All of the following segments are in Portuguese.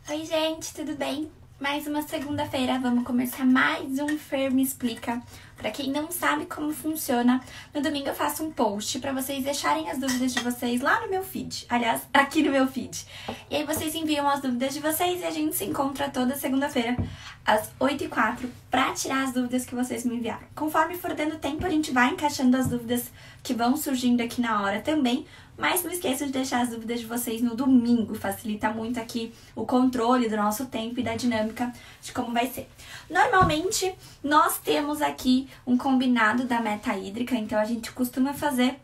Oi gente, tudo bem? Mais uma segunda-feira, vamos começar mais um Fer Me Explica. Pra quem não sabe como funciona, no domingo eu faço um post pra vocês deixarem as dúvidas de vocês lá no meu feed. Aliás, aqui no meu feed. E aí vocês enviam as dúvidas de vocês e a gente se encontra toda segunda-feira, às 8h04, pra tirar as dúvidas que vocês me enviaram. Conforme for dando tempo, a gente vai encaixando as dúvidas que vão surgindo aqui na hora também. Mas não esqueçam de deixar as dúvidas de vocês no domingo, facilita muito aqui o controle do nosso tempo e da dinâmica de como vai ser. Normalmente, nós temos aqui um combinado da meta hídrica, então a gente costuma fazer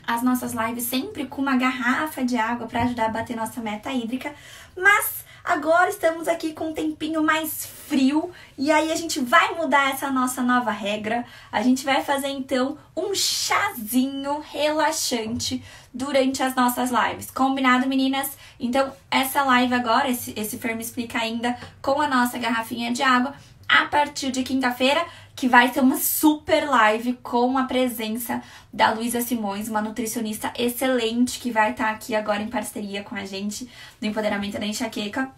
as nossas lives sempre com uma garrafa de água para ajudar a bater nossa meta hídrica, mas agora estamos aqui com um tempinho mais frio e aí a gente vai mudar essa nossa nova regra. A gente vai fazer então um chazinho relaxante durante as nossas lives. Combinado, meninas? Então, essa live agora, esse Fer Me Explica ainda com a nossa garrafinha de água, a partir de quinta-feira, que vai ser uma super live com a presença da Luísa Simões, uma nutricionista excelente que vai estar aqui agora em parceria com a gente no Empoderamento da Enxaqueca.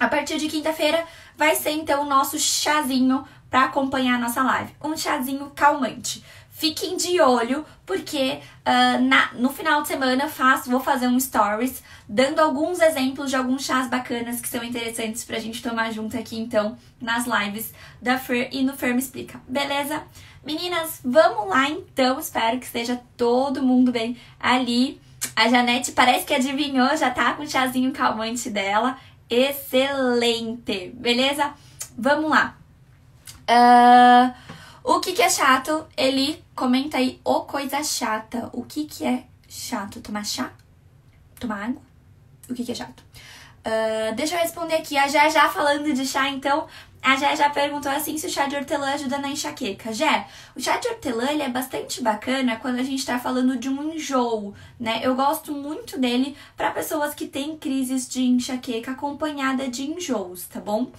A partir de quinta-feira vai ser então o nosso chazinho para acompanhar a nossa live. Um chazinho calmante. Fiquem de olho, porque no final de semana vou fazer um stories dando alguns exemplos de alguns chás bacanas que são interessantes pra gente tomar junto aqui, então, nas lives da Fer e no Fer Me Explica. Beleza? Meninas, vamos lá então. Espero que esteja todo mundo bem ali. A Janete parece que adivinhou, já tá com o chazinho calmante dela. Excelente! Beleza? Vamos lá. O que é chato? Ele comenta aí, coisa chata. O que é chato? Tomar chá? Tomar água? O que é chato? Deixa eu responder aqui. A Jé já falando de chá, então. A Jé já perguntou assim se o chá de hortelã ajuda na enxaqueca. Jé, o chá de hortelã ele é bastante bacana quando a gente tá falando de um enjoo, né? Eu gosto muito dele para pessoas que têm crises de enxaqueca acompanhada de enjoos, tá bom?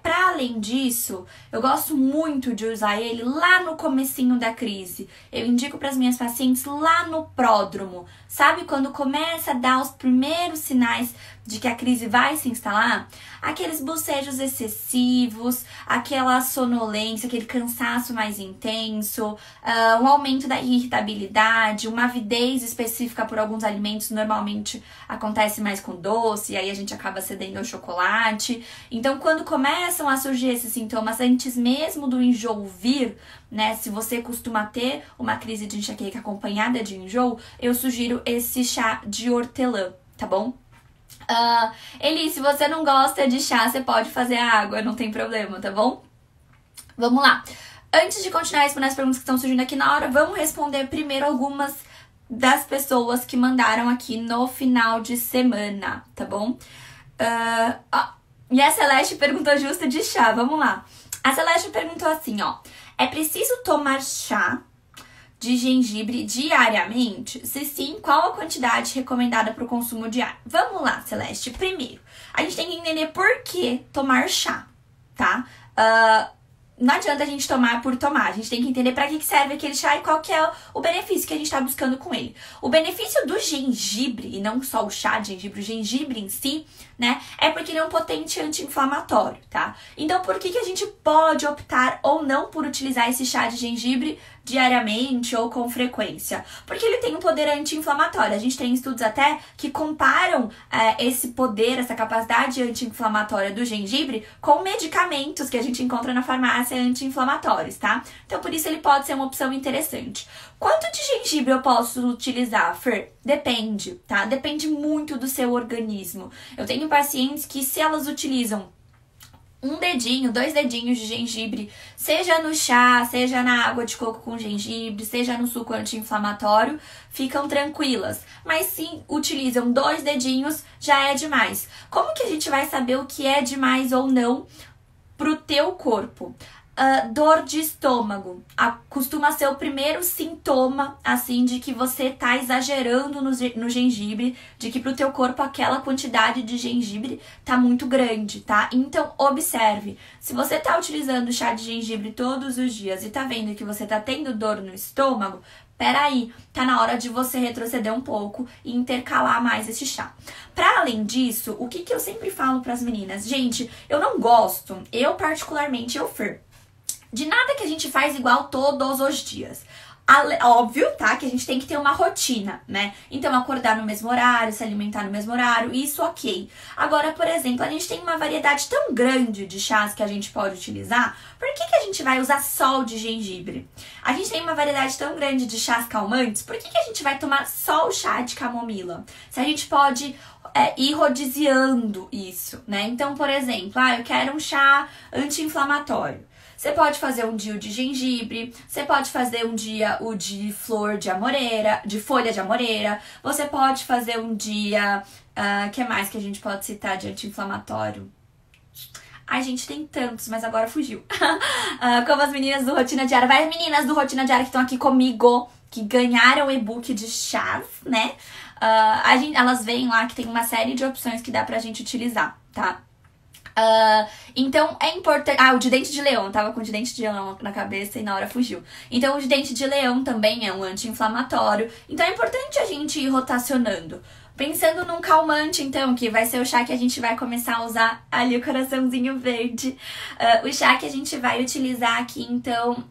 Para além disso, eu gosto muito de usar ele lá no comecinho da crise. Eu indico para as minhas pacientes lá no pródromo. Sabe quando começa a dar os primeiros sinais de que a crise vai se instalar? Aqueles bocejos excessivos, aquela sonolência, aquele cansaço mais intenso, um aumento da irritabilidade, uma avidez específica por alguns alimentos, normalmente acontece mais com doce, e aí a gente acaba cedendo ao chocolate. Então, quando começam a surgir esses sintomas antes mesmo do enjoo vir, né, se você costuma ter uma crise de enxaqueca acompanhada de enjoo, eu sugiro esse chá de hortelã, tá bom? Eli, se você não gosta de chá, você pode fazer água, não tem problema, tá bom? Vamos lá. Antes de continuar respondendo as perguntas que estão surgindo aqui na hora, vamos responder primeiro algumas das pessoas que mandaram aqui no final de semana, tá bom? E a Celeste perguntou justo de chá, vamos lá. A Celeste perguntou assim, ó. É preciso tomar chá de gengibre diariamente? Se sim, qual a quantidade recomendada para o consumo diário? Vamos lá, Celeste. Primeiro, a gente tem que entender por que tomar chá, tá? Não adianta a gente tomar por tomar. A gente tem que entender para que serve aquele chá e qual que é o benefício que a gente está buscando com ele. O benefício do gengibre, e não só o chá de gengibre, o gengibre em si, né? É porque ele é um potente anti-inflamatório, tá? Então, por que a gente pode optar ou não por utilizar esse chá de gengibre diariamente ou com frequência? Porque ele tem um poder anti-inflamatório. A gente tem estudos até que comparam esse poder, essa capacidade anti-inflamatória do gengibre com medicamentos que a gente encontra na farmácia anti-inflamatórios, tá? Então, por isso ele pode ser uma opção interessante. Quanto de gengibre eu posso utilizar, Fer? Depende, tá? Depende muito do seu organismo. Eu tenho pacientes que, se elas utilizam um dedinho, 2 dedinhos de gengibre, seja no chá, seja na água de coco com gengibre, seja no suco anti-inflamatório, ficam tranquilas. Mas se utilizam 2 dedinhos, já é demais. Como que a gente vai saber o que é demais ou não pro teu corpo? Dor de estômago costuma ser o primeiro sintoma, assim, de que você tá exagerando no gengibre, de que pro teu corpo aquela quantidade de gengibre tá muito grande, tá? Então, observe, se você tá utilizando chá de gengibre todos os dias e tá vendo que você tá tendo dor no estômago, peraí, tá na hora de você retroceder um pouco e intercalar mais esse chá. Pra além disso, o que eu sempre falo pras meninas? Gente, eu não gosto, eu particularmente, Fer, de nada que a gente faz igual todos os dias. Óbvio, tá? Que a gente tem que ter uma rotina, né? Então, acordar no mesmo horário, se alimentar no mesmo horário, isso ok. Agora, por exemplo, a gente tem uma variedade tão grande de chás que a gente pode utilizar, por que a gente vai usar só o de gengibre? A gente tem uma variedade tão grande de chás calmantes, por que a gente vai tomar só o chá de camomila? Se a gente pode ir rodiziando isso, né? Então, por exemplo, eu quero um chá anti-inflamatório. Você pode fazer um dia o de gengibre, você pode fazer um dia o de flor de amoreira, de folha de amoreira, você pode fazer um dia, que mais que a gente pode citar de anti-inflamatório? Ai, gente, tem tantos, mas agora fugiu. Como as meninas do Rotina Diária. Vai, meninas do Rotina Diária que estão aqui comigo, que ganharam o e-book de chás, né? Elas veem lá que tem uma série de opções que dá pra gente utilizar, tá? Então é importante. O de dente de leão, tava com o de dente de leão na cabeça e na hora fugiu. Então o de dente de leão também é um anti-inflamatório. Então é importante a gente ir rotacionando. Pensando num calmante, então, que vai ser o chá que a gente vai começar a usar ali, o coraçãozinho verde. O chá que a gente vai utilizar aqui, então,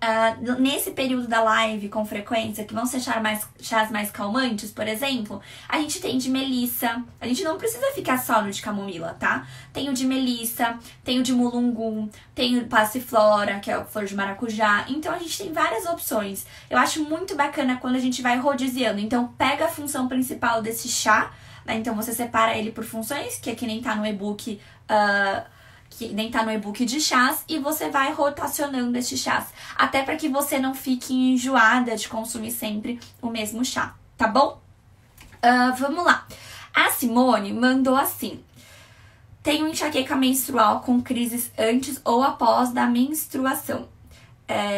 nesse período da live, com frequência, que vão ser chás mais calmantes, por exemplo, a gente tem de melissa. A gente não precisa ficar só no de camomila, tá? Tem o de melissa, tem o de mulungum, tem o passiflora, que é a flor de maracujá. Então, a gente tem várias opções. Eu acho muito bacana quando a gente vai rodiziando. Então, pega a função principal desse chá, né? Então, você separa ele por funções, que é que nem tá no e-book, de chás, e você vai rotacionando esses chás, até para que você não fique enjoada de consumir sempre o mesmo chá, tá bom? Vamos lá. A Simone mandou assim: tenho enxaqueca menstrual com crises antes ou após da menstruação.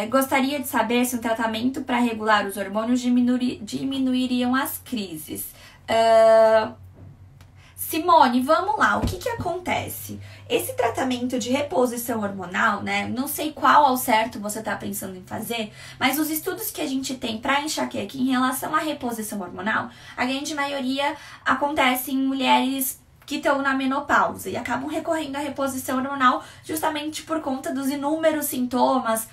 Gostaria de saber se um tratamento para regular os hormônios diminuiriam as crises. Simone, vamos lá, o que acontece? Esse tratamento de reposição hormonal, né, não sei qual ao certo você tá pensando em fazer, mas os estudos que a gente tem para enxaqueca em relação à reposição hormonal, a grande maioria acontece em mulheres que estão na menopausa e acabam recorrendo à reposição hormonal justamente por conta dos inúmeros sintomas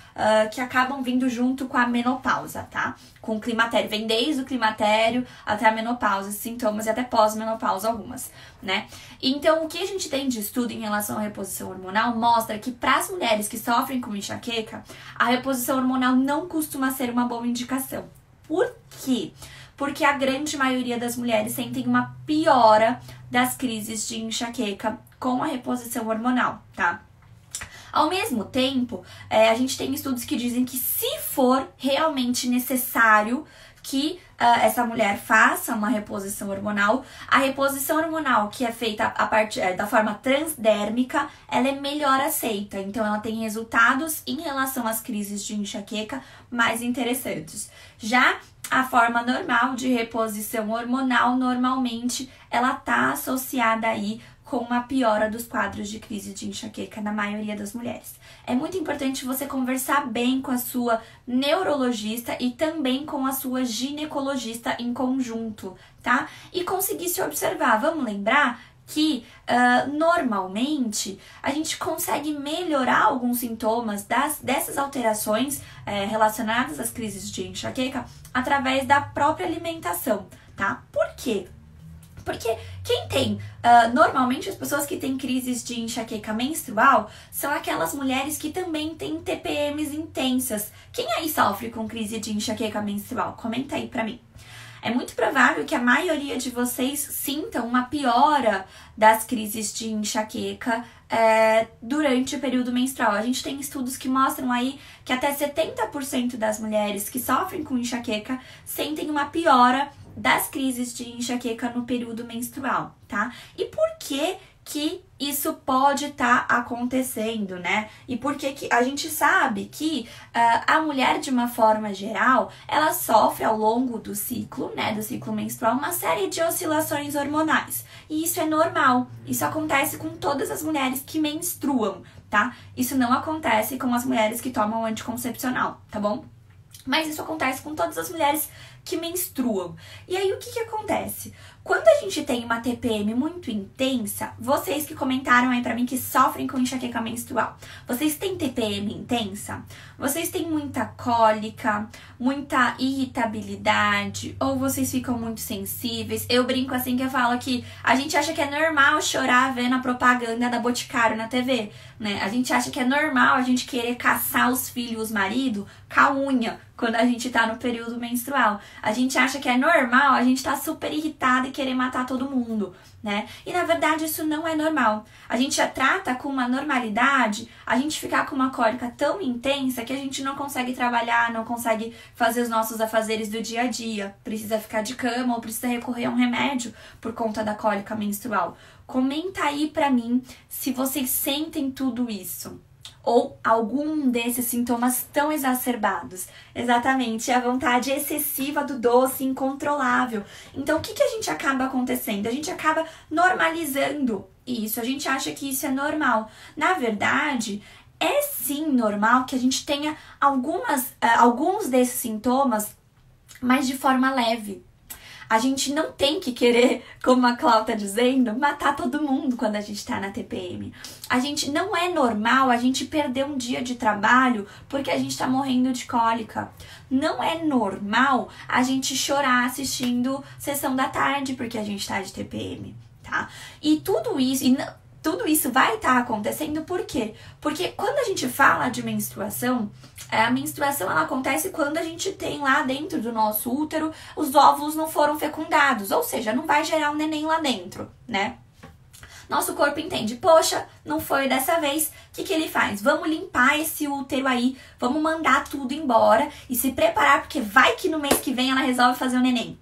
que acabam vindo junto com a menopausa, tá? Com o climatério, vem desde o climatério até a menopausa, esses sintomas, e até pós-menopausa algumas, né? Então, o que a gente tem de estudo em relação à reposição hormonal mostra que para as mulheres que sofrem com enxaqueca, a reposição hormonal não costuma ser uma boa indicação. Por quê? Porque a grande maioria das mulheres sentem uma piora das crises de enxaqueca com a reposição hormonal, tá? Ao mesmo tempo, a gente tem estudos que dizem que se for realmente necessário que essa mulher faça uma reposição hormonal, a reposição hormonal que é feita a partir da forma transdérmica, ela é melhor aceita. Então, ela tem resultados em relação às crises de enxaqueca mais interessantes. Já a forma normal de reposição hormonal, normalmente, ela tá associada aí com uma piora dos quadros de crise de enxaqueca na maioria das mulheres. É muito importante você conversar bem com a sua neurologista e também com a sua ginecologista em conjunto, tá? E conseguir se observar. Vamos lembrar que normalmente a gente consegue melhorar alguns sintomas dessas alterações relacionadas às crises de enxaqueca através da própria alimentação, tá? Por quê? Porque quem tem, normalmente as pessoas que têm crises de enxaqueca menstrual são aquelas mulheres que também têm TPMs intensas. Quem aí sofre com crise de enxaqueca menstrual? Comenta aí pra mim. É muito provável que a maioria de vocês sintam uma piora das crises de enxaqueca durante o período menstrual. A gente tem estudos que mostram aí que até 70% das mulheres que sofrem com enxaqueca sentem uma piora das crises de enxaqueca no período menstrual, tá? E por que isso pode estar acontecendo, né? E por que a gente sabe que a mulher, de uma forma geral, ela sofre ao longo do ciclo, né, do ciclo menstrual, uma série de oscilações hormonais. E isso é normal, isso acontece com todas as mulheres que menstruam, tá? Isso não acontece com as mulheres que tomam anticoncepcional, tá bom? Mas isso acontece com todas as mulheres que menstruam. E aí, o que acontece? Quando a gente tem uma TPM muito intensa, vocês que comentaram aí pra mim que sofrem com enxaqueca menstrual, vocês têm TPM intensa? Vocês têm muita cólica, muita irritabilidade, ou vocês ficam muito sensíveis? Eu brinco assim que eu falo que a gente acha que é normal chorar vendo a propaganda da Boticário na TV, né? A gente acha que é normal a gente querer caçar os filhos, os maridos, com a unha, quando a gente tá no período menstrual. A gente acha que é normal a gente tá super irritada e querer matar todo mundo, né? E na verdade isso não é normal. A gente já trata com uma normalidade a gente ficar com uma cólica tão intensa que a gente não consegue trabalhar, não consegue fazer os nossos afazeres do dia a dia. Precisa ficar de cama ou precisa recorrer a um remédio por conta da cólica menstrual. Comenta aí pra mim se vocês sentem tudo isso. Ou algum desses sintomas tão exacerbados. Exatamente, a vontade excessiva do doce, incontrolável. Então, o que a gente acaba acontecendo? A gente acaba normalizando isso, a gente acha que isso é normal. Na verdade, é sim normal que a gente tenha alguns desses sintomas, mas de forma leve. A gente não tem que querer, como a Clau tá dizendo, matar todo mundo quando a gente tá na TPM. A gente não é normal a gente perder um dia de trabalho porque a gente tá morrendo de cólica. Não é normal a gente chorar assistindo Sessão da Tarde porque a gente tá de TPM, tá? E tudo isso vai estar acontecendo por quê? Porque quando a gente fala de menstruação, a menstruação ela acontece quando a gente tem lá dentro do nosso útero, os óvulos não foram fecundados, ou seja, não vai gerar um neném lá dentro, né? Nosso corpo entende, poxa, não foi dessa vez, o que ele faz? Vamos limpar esse útero aí, vamos mandar tudo embora e se preparar, porque vai que no mês que vem ela resolve fazer um neném.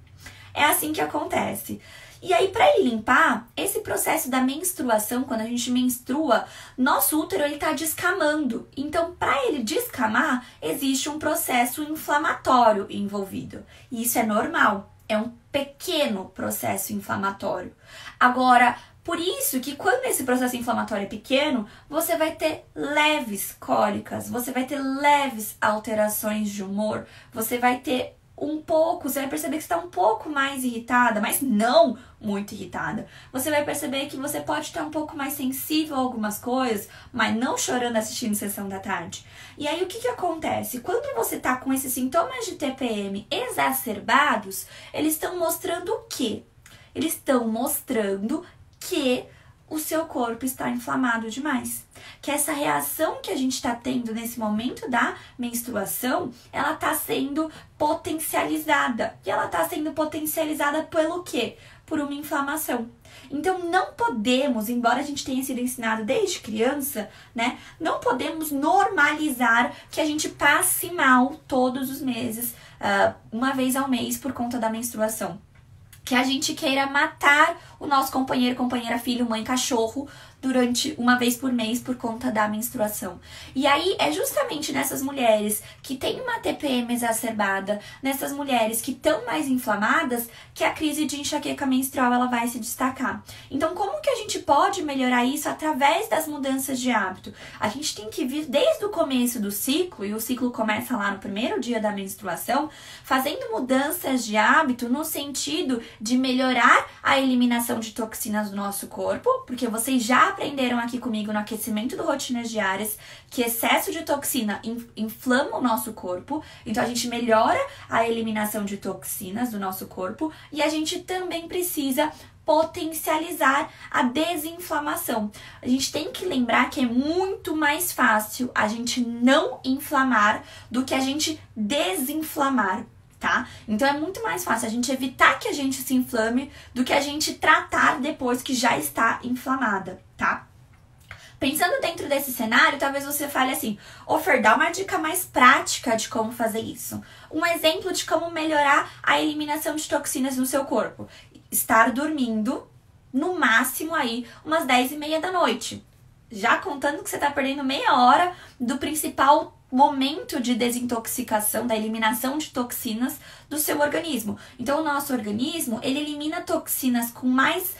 É assim que acontece. E aí, para ele limpar, esse processo da menstruação, quando a gente menstrua, nosso útero ele tá descamando. Então, para ele descamar, existe um processo inflamatório envolvido. E isso é normal, é um pequeno processo inflamatório. Agora, por isso que quando esse processo inflamatório é pequeno, você vai ter leves cólicas, você vai ter leves alterações de humor, você vai ter você vai perceber que você está um pouco mais irritada, mas não muito irritada. Você vai perceber que você pode estar um pouco mais sensível a algumas coisas, mas não chorando assistindo Sessão da Tarde. E aí o que acontece? Quando você está com esses sintomas de TPM exacerbados, eles estão mostrando o quê? Eles estão mostrando que o seu corpo está inflamado demais. Que essa reação que a gente está tendo nesse momento da menstruação, ela está sendo potencializada. E ela está sendo potencializada pelo quê? Por uma inflamação. Então, não podemos, embora a gente tenha sido ensinado desde criança, né? Não podemos normalizar que a gente passe mal todos os meses, uma vez ao mês, por conta da menstruação. Que a gente queira matar o nosso companheiro, companheira, filho, mãe, cachorro durante uma vez por mês por conta da menstruação. E aí é justamente nessas mulheres que têm uma TPM exacerbada, nessas mulheres que estão mais inflamadas, que a crise de enxaqueca menstrual ela vai se destacar. Então, como que a gente pode melhorar isso através das mudanças de hábito? A gente tem que vir desde o começo do ciclo, e o ciclo começa lá no primeiro dia da menstruação, fazendo mudanças de hábito no sentido de melhorar a eliminação de toxinas do nosso corpo, porque vocês já aprenderam aqui comigo no aquecimento do Rotinas Diárias que excesso de toxina inflama o nosso corpo, então a gente melhora a eliminação de toxinas do nosso corpo e a gente também precisa potencializar a desinflamação. A gente tem que lembrar que é muito mais fácil a gente não inflamar do que a gente desinflamar. Tá? Então é muito mais fácil a gente evitar que a gente se inflame do que a gente tratar depois que já está inflamada, tá? Pensando dentro desse cenário, talvez você fale assim, Fer, dá uma dica mais prática de como fazer isso. Um exemplo de como melhorar a eliminação de toxinas no seu corpo. Estar dormindo, no máximo aí, umas 10h30 da noite. Já contando que você está perdendo meia hora do principal momento de desintoxicação, da eliminação de toxinas do seu organismo. Então, o nosso organismo, ele elimina toxinas com mais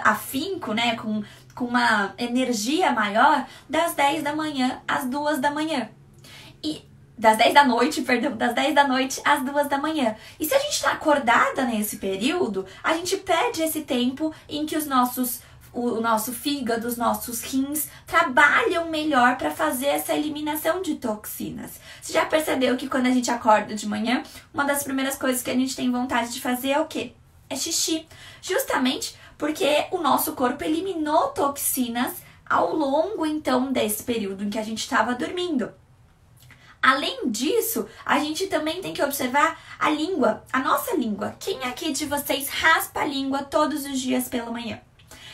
afinco, né, com uma energia maior, das 10 da manhã às 2 da manhã. E das 10 da noite, perdão, das 10 da noite às 2 da manhã. E se a gente tá acordada nesse período, a gente perde esse tempo em que o nosso fígado, os nossos rins trabalham melhor para fazer essa eliminação de toxinas. Você já percebeu que quando a gente acorda de manhã, uma das primeiras coisas que a gente tem vontade de fazer é o quê? É xixi. Justamente porque o nosso corpo eliminou toxinas ao longo, então, desse período em que a gente estava dormindo. Além disso, a gente também tem que observar a língua, a nossa língua. Quem aqui de vocês raspa a língua todos os dias pela manhã?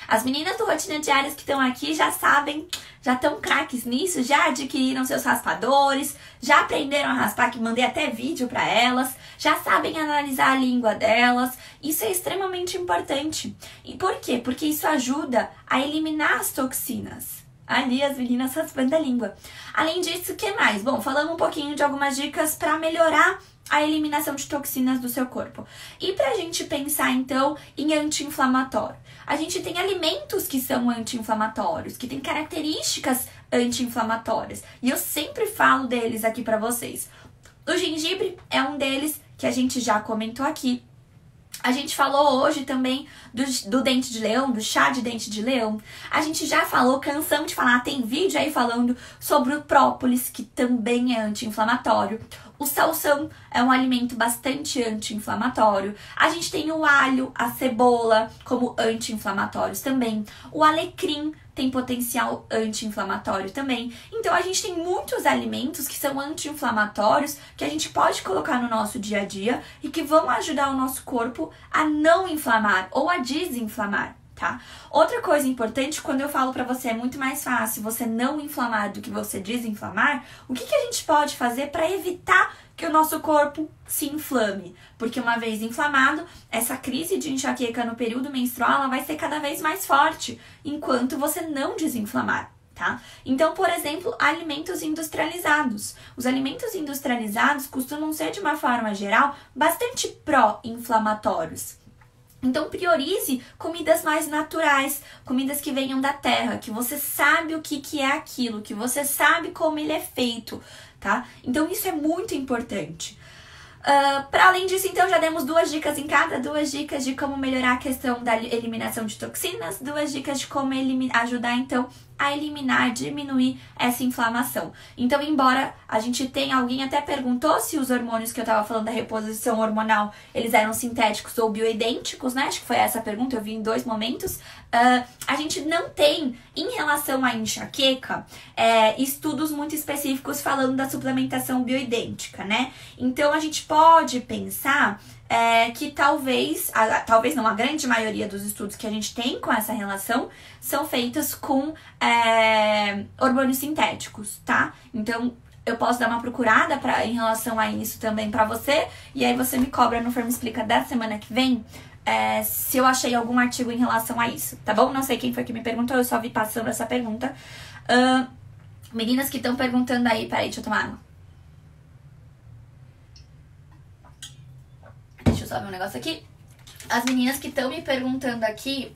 As meninas do Rotina Diárias que estão aqui já sabem, já estão craques nisso, já adquiriram seus raspadores, já aprenderam a raspar, que mandei até vídeo para elas, já sabem analisar a língua delas. Isso é extremamente importante. E por quê? Porque isso ajuda a eliminar as toxinas. Ali as meninas raspando a língua. Além disso, o que mais? Bom, falando um pouquinho de algumas dicas para melhorar a eliminação de toxinas do seu corpo. E pra gente pensar então em anti-inflamatório. A gente tem alimentos que são anti-inflamatórios, que têm características anti-inflamatórias. E eu sempre falo deles aqui pra vocês. O gengibre é um deles que a gente já comentou aqui. A gente falou hoje também do dente de leão, do chá de dente de leão. A gente já falou, cansamos de falar, tem vídeo aí falando sobre o própolis, que também é anti-inflamatório. O salsão é um alimento bastante anti-inflamatório. A gente tem o alho, a cebola como anti-inflamatórios também. O alecrim tem potencial anti-inflamatório também. Então a gente tem muitos alimentos que são anti-inflamatórios que a gente pode colocar no nosso dia a dia e que vão ajudar o nosso corpo a não inflamar ou a desinflamar, tá? Outra coisa importante, quando eu falo pra você é muito mais fácil você não inflamar do que você desinflamar, o que a gente pode fazer para evitar que o nosso corpo se inflame? Porque uma vez inflamado, essa crise de enxaqueca no período menstrual ela vai ser cada vez mais forte, enquanto você não desinflamar, tá? Então, por exemplo, alimentos industrializados. Os alimentos industrializados costumam ser, de uma forma geral, bastante pró-inflamatórios. Então, priorize comidas mais naturais, comidas que venham da terra, que você sabe o que é aquilo, que você sabe como ele é feito, tá? Então, isso é muito importante. Para além disso, então, já demos 2 dicas em cada, 2 dicas de como melhorar a questão da eliminação de toxinas, 2 dicas de como ajudar, então, a eliminar, diminuir essa inflamação. Então, embora a gente tenha, alguém até perguntou se os hormônios que eu tava falando da reposição hormonal, eles eram sintéticos ou bioidênticos, né? Acho que foi essa a pergunta, eu vi em 2 momentos. A gente não tem, em relação à enxaqueca, estudos muito específicos falando da suplementação bioidêntica, né? Então, a gente pode pensar que talvez não, a grande maioria dos estudos que a gente tem com essa relação são feitos com hormônios sintéticos, tá? Então, eu posso dar uma procurada em relação a isso também pra você, e aí você me cobra no Forma Explica da semana que vem se eu achei algum artigo em relação a isso, tá bom? Não sei quem foi que me perguntou, eu só vi passando essa pergunta. Meninas que estão perguntando aí, peraí, deixa eu tomar água. Deixa eu só ver um negócio aqui. As meninas que estão me perguntando aqui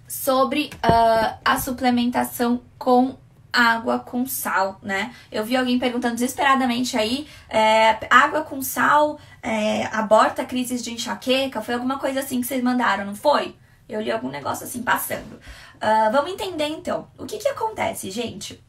sobre a suplementação com água com sal, né? Eu vi alguém perguntando desesperadamente aí, água com sal aborta crises de enxaqueca? Foi alguma coisa assim que vocês mandaram, não foi? Eu li algum negócio assim passando. Vamos entender então. O que acontece, gente?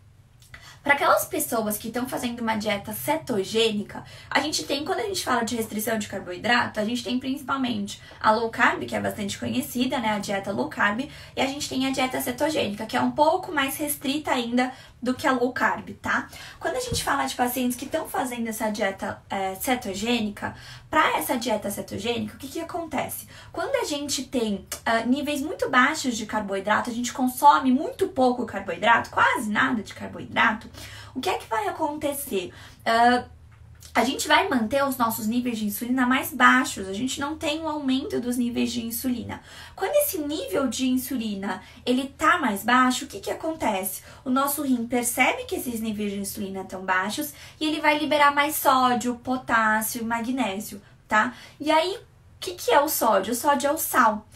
Para aquelas pessoas que estão fazendo uma dieta cetogênica, a gente tem, quando a gente fala de restrição de carboidrato, a gente tem principalmente a low carb, que é bastante conhecida, né, a dieta low carb, e a gente tem a dieta cetogênica, que é um pouco mais restrita ainda do que a low carb, tá? Quando a gente fala de pacientes que estão fazendo essa dieta cetogênica, para essa dieta cetogênica, o que acontece? Quando a gente tem níveis muito baixos de carboidrato, a gente consome muito pouco carboidrato, quase nada de carboidrato, o que é que vai acontecer? A gente vai manter os nossos níveis de insulina mais baixos, a gente não tem um aumento dos níveis de insulina. Quando esse nível de insulina ele tá mais baixo, o que acontece? O nosso rim percebe que esses níveis de insulina estão baixos e ele vai liberar mais sódio, potássio e magnésio, tá? E aí, o que é o sódio? O sódio é o sal.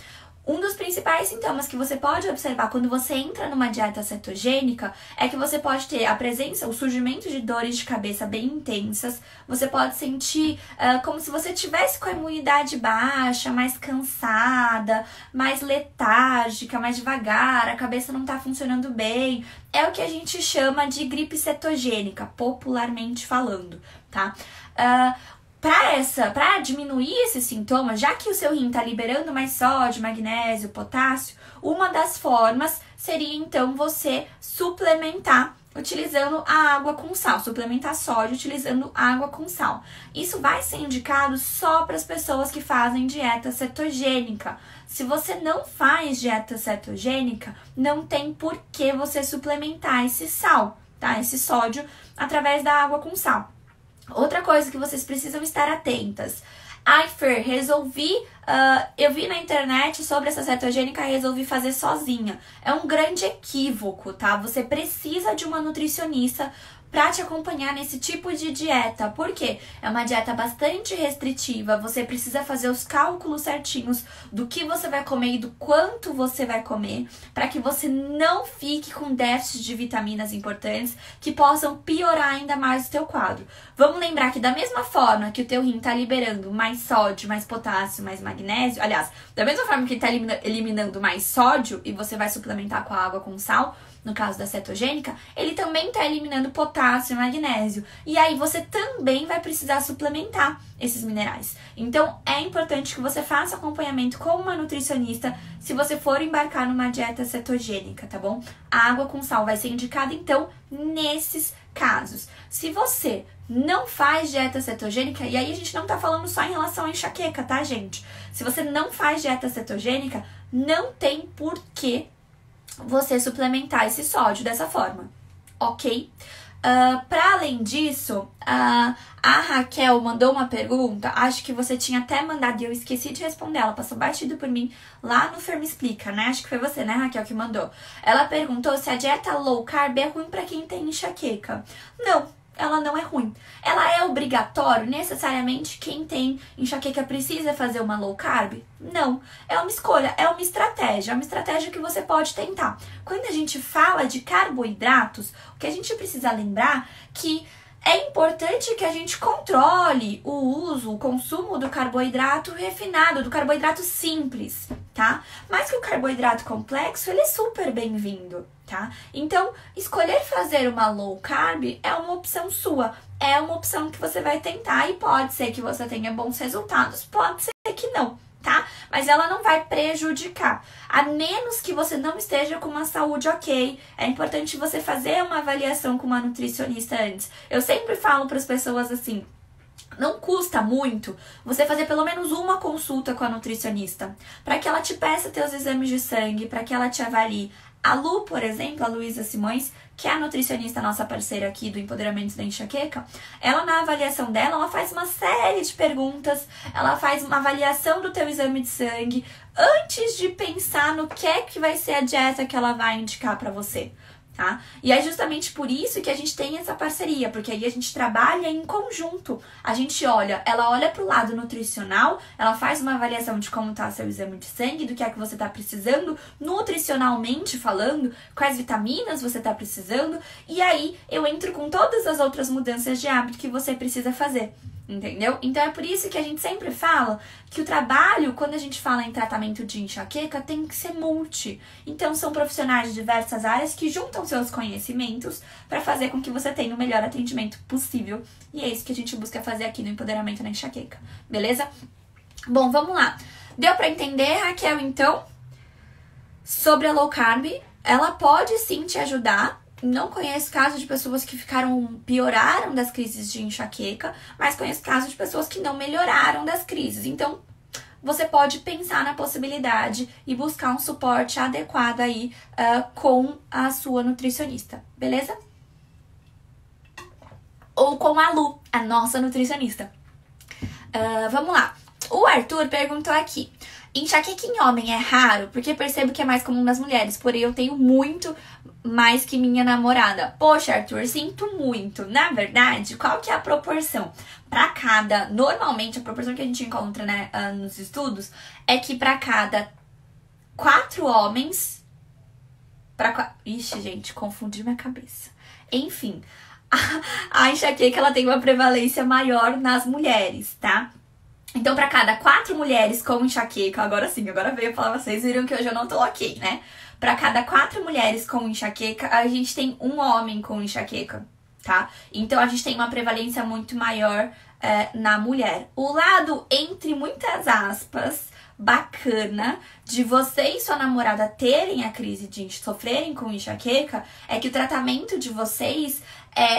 Um dos principais sintomas que você pode observar quando você entra numa dieta cetogênica é que você pode ter a presença, o surgimento de dores de cabeça bem intensas, você pode sentir como se você tivesse com a imunidade baixa, mais cansada, mais letárgica, mais devagar, a cabeça não tá funcionando bem. É o que a gente chama de gripe cetogênica, popularmente falando, tá? Para diminuir esses sintomas, já que o seu rim está liberando mais sódio, magnésio, potássio, uma das formas seria então você suplementar utilizando a água com sal, suplementar sódio utilizando água com sal. Isso vai ser indicado só para as pessoas que fazem dieta cetogênica. Se você não faz dieta cetogênica, não tem por que você suplementar esse sal, tá? Esse sódio através da água com sal. Outra coisa que vocês precisam estar atentas. Ai, Fer, eu vi na internet sobre essa cetogênica e resolvi fazer sozinha. É um grande equívoco, tá? Você precisa de uma nutricionista para te acompanhar nesse tipo de dieta. Por quê? É uma dieta bastante restritiva, você precisa fazer os cálculos certinhos do que você vai comer e do quanto você vai comer, para que você não fique com déficit de vitaminas importantes que possam piorar ainda mais o teu quadro. Vamos lembrar que da mesma forma que o teu rim tá liberando mais sódio, mais potássio, mais magnésio, aliás, da mesma forma que ele tá eliminando mais sódio e você vai suplementar com a água com sal, no caso da cetogênica, ele também está eliminando potássio e magnésio. E aí você também vai precisar suplementar esses minerais. Então, é importante que você faça acompanhamento com uma nutricionista se você for embarcar numa dieta cetogênica, tá bom? A água com sal vai ser indicada, então, nesses casos. Se você não faz dieta cetogênica, e aí a gente não tá falando só em relação à enxaqueca, tá, gente? Se você não faz dieta cetogênica, não tem porquê você suplementar esse sódio dessa forma, ok? Para além disso, a Raquel mandou uma pergunta, acho que você tinha até mandado e eu esqueci de responder, ela passou batido por mim lá no Fer Me Explica, né? Acho que foi você, né, Raquel, que mandou. Ela perguntou se a dieta low carb é ruim para quem tem enxaqueca. Não. Ela não é ruim. Ela é obrigatório, necessariamente, quem tem enxaqueca precisa fazer uma low carb? Não. É uma escolha, é uma estratégia que você pode tentar. Quando a gente fala de carboidratos, o que a gente precisa lembrar que é importante que a gente controle o uso, o consumo do carboidrato refinado, do carboidrato simples, tá? Mas que o carboidrato complexo, ele é super bem-vindo, tá? Então, escolher fazer uma low carb é uma opção sua, é uma opção que você vai tentar e pode ser que você tenha bons resultados, pode ser que não, tá? Mas ela não vai prejudicar, a menos que você não esteja com uma saúde ok. É importante você fazer uma avaliação com uma nutricionista antes. Eu sempre falo para as pessoas assim, não custa muito você fazer pelo menos uma consulta com a nutricionista, para que ela te peça teus exames de sangue, para que ela te avalie. A Lu, por exemplo, a Luísa Simões, que é a nutricionista nossa parceira aqui do Empoderamento da Enxaqueca, ela na avaliação dela, ela faz uma série de perguntas, ela faz uma avaliação do teu exame de sangue antes de pensar no que é que vai ser a dieta que ela vai indicar pra você, tá? E é justamente por isso que a gente tem essa parceria, porque aí a gente trabalha em conjunto. A gente ela olha pro lado nutricional, ela faz uma avaliação de como tá seu exame de sangue, do que é que você tá precisando, nutricionalmente falando, quais vitaminas você tá precisando, e aí eu entro com todas as outras mudanças de hábito que você precisa fazer. Entendeu? Então é por isso que a gente sempre fala que o trabalho, quando a gente fala em tratamento de enxaqueca, tem que ser multi. Então são profissionais de diversas áreas que juntam seus conhecimentos para fazer com que você tenha o melhor atendimento possível. E é isso que a gente busca fazer aqui no Empoderamento na Enxaqueca. Beleza? Bom, vamos lá. Deu para entender, Raquel, então? Sobre a low carb, ela pode sim te ajudar. Não conheço casos de pessoas que pioraram das crises de enxaqueca, mas conheço casos de pessoas que não melhoraram das crises. Então, você pode pensar na possibilidade e buscar um suporte adequado aí com a sua nutricionista, beleza? Ou com a Lu, a nossa nutricionista. Vamos lá. O Arthur perguntou aqui. Enxaqueca em homem é raro? Porque percebo que é mais comum nas mulheres, porém eu tenho muito mais que minha namorada. Poxa, Arthur, sinto muito. Na verdade, qual que é a proporção? Normalmente a proporção que a gente encontra, né, nos estudos é que para cada 4 homens para... Ixi, gente, confundi minha cabeça. Enfim, a enxaqueca ela tem uma prevalência maior nas mulheres, tá? Então, para cada 4 mulheres com enxaqueca, agora sim, agora veio falar, vocês viram que hoje eu não tô ok, né? Para cada 4 mulheres com enxaqueca, a gente tem um homem com enxaqueca, tá? Então, a gente tem uma prevalência muito maior na mulher. O lado, entre muitas aspas, bacana de você e sua namorada terem a crise de sofrerem com enxaqueca é que o tratamento de vocês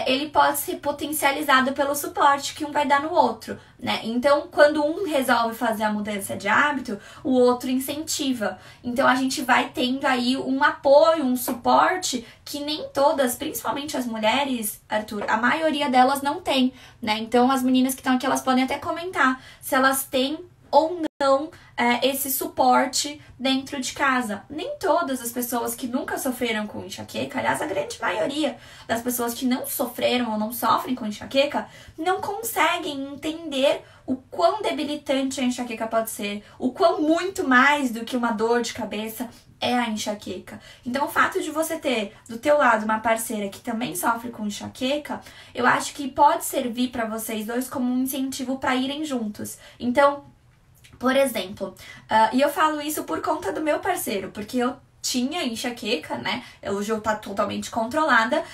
ele pode ser potencializado pelo suporte que um vai dar no outro, né? Então, quando um resolve fazer a mudança de hábito, o outro incentiva. Então, a gente vai tendo aí um apoio, um suporte que nem todas, principalmente as mulheres, Arthur, a maioria delas não tem, né? Então, as meninas que estão aqui, elas podem até comentar se elas têm ou não esse suporte dentro de casa. Nem todas as pessoas que nunca sofreram com enxaqueca, aliás, a grande maioria das pessoas que não sofreram ou não sofrem com enxaqueca, não conseguem entender o quão debilitante a enxaqueca pode ser, o quão muito mais do que uma dor de cabeça é a enxaqueca. Então, o fato de você ter do teu lado uma parceira que também sofre com enxaqueca, eu acho que pode servir para vocês dois como um incentivo para irem juntos. Então, por exemplo, e eu falo isso por conta do meu parceiro, porque eu tinha enxaqueca, né? Hoje eu tá totalmente controlada,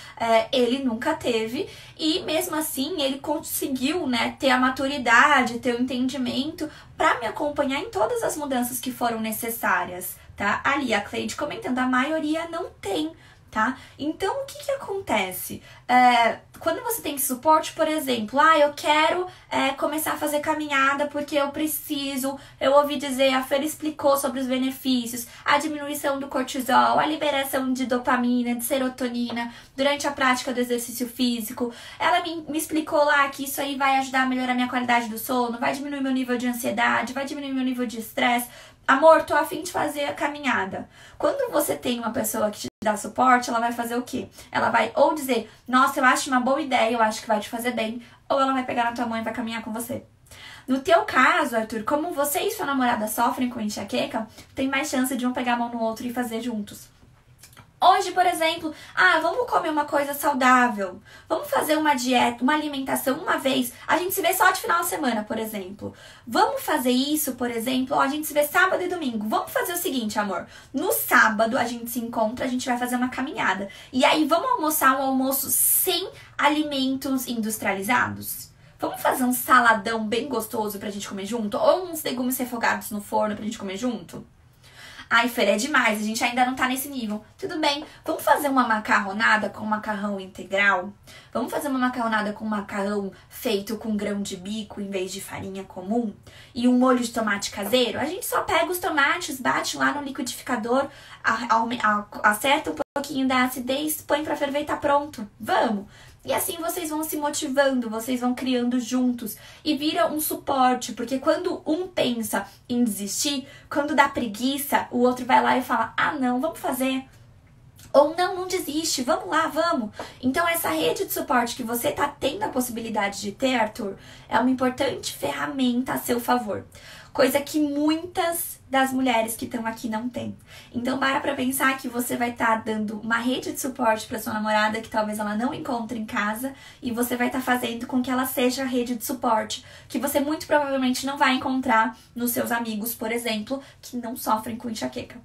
ele nunca teve, e mesmo assim ele conseguiu, né, ter a maturidade, ter o entendimento para me acompanhar em todas as mudanças que foram necessárias, tá? Ali a Cleide comentando, a maioria não tem, tá? Então, o que acontece? Quando você tem esse suporte, por exemplo, eu quero começar a fazer caminhada porque eu preciso, eu ouvi dizer, a Fer explicou sobre os benefícios, a diminuição do cortisol, a liberação de dopamina, de serotonina durante a prática do exercício físico. Ela me explicou lá que isso aí vai ajudar a melhorar minha qualidade do sono, vai diminuir meu nível de ansiedade, vai diminuir meu nível de estresse. Amor, tô a fim de fazer a caminhada. Quando você tem uma pessoa que te dá suporte, ela vai fazer o quê? Ela vai ou dizer, nossa, eu acho uma boa ideia, eu acho que vai te fazer bem, ou ela vai pegar na tua mão e vai caminhar com você. No teu caso, Arthur, como você e sua namorada sofrem com enxaqueca, tem mais chance de um pegar a mão no outro e fazer juntos. Hoje, por exemplo, vamos comer uma coisa saudável, vamos fazer uma dieta, uma alimentação uma vez, a gente se vê só de final de semana, por exemplo. Vamos fazer isso, por exemplo, a gente se vê sábado e domingo. Vamos fazer o seguinte, amor, no sábado a gente se encontra, a gente vai fazer uma caminhada. E aí vamos almoçar um almoço sem alimentos industrializados? Vamos fazer um saladão bem gostoso pra gente comer junto? Ou uns legumes refogados no forno pra gente comer junto? Ai, Fer, é demais, a gente ainda não tá nesse nível. Tudo bem, vamos fazer uma macarronada com macarrão integral? Vamos fazer uma macarronada com macarrão feito com grão de bico em vez de farinha comum? E um molho de tomate caseiro? A gente só pega os tomates, bate lá no liquidificador, acerta um pouquinho da acidez, põe pra ferver e tá pronto. Vamos! E assim vocês vão se motivando, vocês vão criando juntos e vira um suporte, porque quando um pensa em desistir, quando dá preguiça, o outro vai lá e fala, não, vamos fazer. Ou não desiste, vamos lá, vamos. Então essa rede de suporte que você tá tendo a possibilidade de ter, Arthur, é uma importante ferramenta a seu favor. Coisa que muitas das mulheres que estão aqui não têm. Então, para pra pensar que você vai estar dando uma rede de suporte para sua namorada que talvez ela não encontre em casa e você vai estar fazendo com que ela seja a rede de suporte que você muito provavelmente não vai encontrar nos seus amigos, por exemplo, que não sofrem com enxaqueca.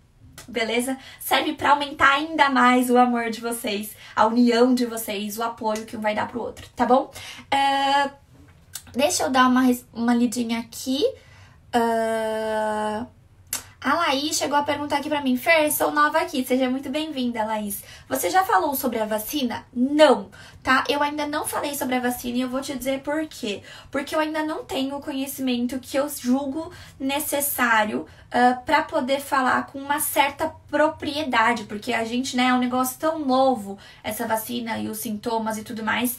Beleza? Serve para aumentar ainda mais o amor de vocês, a união de vocês, o apoio que um vai dar pro outro, tá bom? Deixa eu dar uma lidinha aqui. A Laís chegou a perguntar aqui pra mim, Fer, sou nova aqui, seja muito bem-vinda, Laís. Você já falou sobre a vacina? Não, tá? Eu ainda não falei sobre a vacina e eu vou te dizer por quê. Porque eu ainda não tenho o conhecimento que eu julgo necessário pra poder falar com uma certa propriedade. Porque a gente, né, é um negócio tão novo, essa vacina e os sintomas e tudo mais,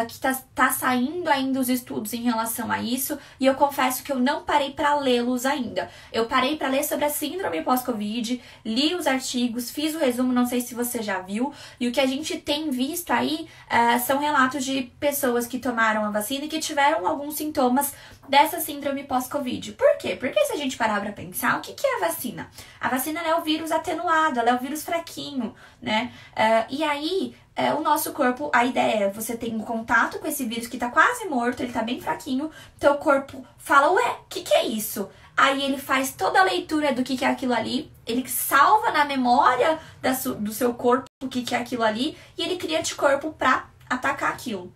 que tá saindo ainda os estudos em relação a isso. E eu confesso que eu não parei pra lê-los ainda. Eu parei pra ler sobre a síndrome pós-Covid, li os artigos, fiz o resumo, não sei se você já viu. E o que a gente tem visto aí são relatos de pessoas que tomaram a vacina e que tiveram alguns sintomas dessa síndrome pós-Covid. Por quê? Porque se a gente parar pra pensar, o que é a vacina? A vacina é o vírus atenuado, ela é o vírus fraquinho, né? E aí, o nosso corpo, a ideia é você tem um contato com esse vírus que tá quase morto, ele tá bem fraquinho, teu corpo fala, ué, o que é isso? Aí ele faz toda a leitura do que é aquilo ali, ele salva na memória do seu corpo o que é aquilo ali, e ele cria anticorpo pra atacar aquilo.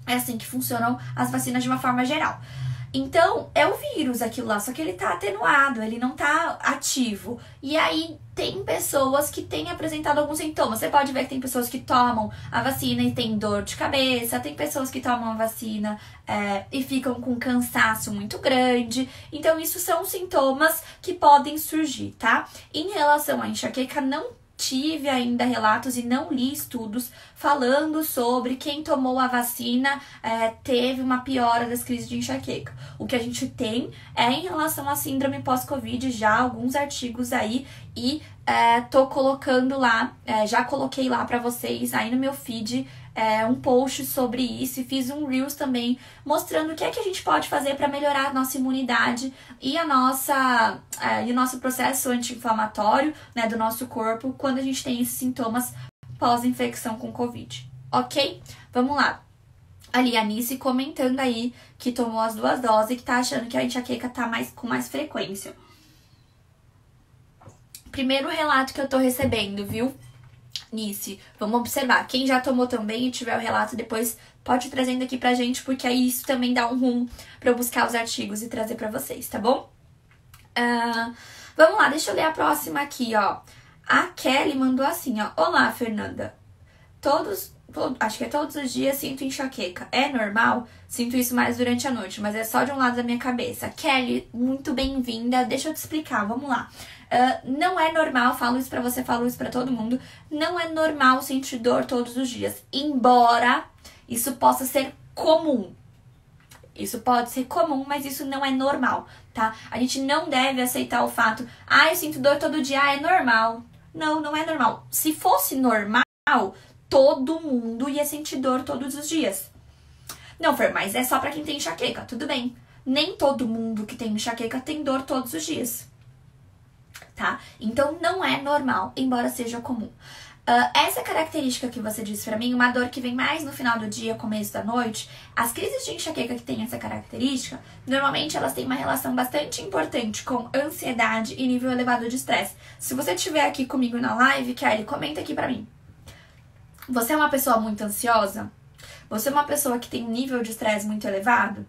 É assim que funcionam as vacinas de uma forma geral. Então, é o vírus aquilo lá, só que ele tá atenuado, ele não tá ativo. E aí, tem pessoas que têm apresentado alguns sintomas. Você pode ver que tem pessoas que tomam a vacina e tem dor de cabeça, tem pessoas que tomam a vacina e ficam com cansaço muito grande. Então, isso são sintomas que podem surgir, tá? Em relação à enxaqueca, não tive ainda relatos e não li estudos falando sobre quem tomou a vacina teve uma piora das crises de enxaqueca. O que a gente tem é em relação à síndrome pós-Covid já alguns artigos aí e tô colocando lá, já coloquei lá pra vocês aí no meu feed um post sobre isso e fiz um Reels também mostrando o que é que a gente pode fazer para melhorar a nossa imunidade e o nosso processo anti-inflamatório, né, do nosso corpo quando a gente tem esses sintomas pós-infecção com Covid, ok? Vamos lá. Ali, a Nice comentando aí que tomou as 2 doses e que tá achando que a enxaqueca tá com mais frequência. Primeiro relato que eu tô recebendo, viu? Nice, vamos observar. Quem já tomou também e tiver o relato depois, pode ir trazendo aqui pra gente, porque aí isso também dá um rumo pra eu buscar os artigos e trazer pra vocês, tá bom? Vamos lá, deixa eu ler a próxima aqui, ó. A Kelly mandou assim, ó. Olá, Fernanda. Acho que todos os dias sinto enxaqueca. É normal? Sinto isso mais durante a noite, mas é só de um lado da minha cabeça. Kelly, muito bem-vinda. Deixa eu te explicar, vamos lá. Não é normal, falo isso pra você, falo isso pra todo mundo. Não é normal sentir dor todos os dias. Embora isso possa ser comum. Isso pode ser comum, mas isso não é normal, tá? A gente não deve aceitar o fato, eu sinto dor todo dia, é normal. Não, não é normal. Se fosse normal, todo mundo ia sentir dor todos os dias. Não, Fer, mas é só pra quem tem enxaqueca, tudo bem. Nem todo mundo que tem enxaqueca tem dor todos os dias, tá? Então não é normal, embora seja comum. Essa característica que você disse pra mim, uma dor que vem mais no final do dia, começo da noite, as crises de enxaqueca que têm essa característica, normalmente elas têm uma relação bastante importante com ansiedade e nível elevado de estresse. Se você estiver aqui comigo na live, Kelly, comenta aqui pra mim. Você é uma pessoa muito ansiosa? Você é uma pessoa que tem um nível de estresse muito elevado?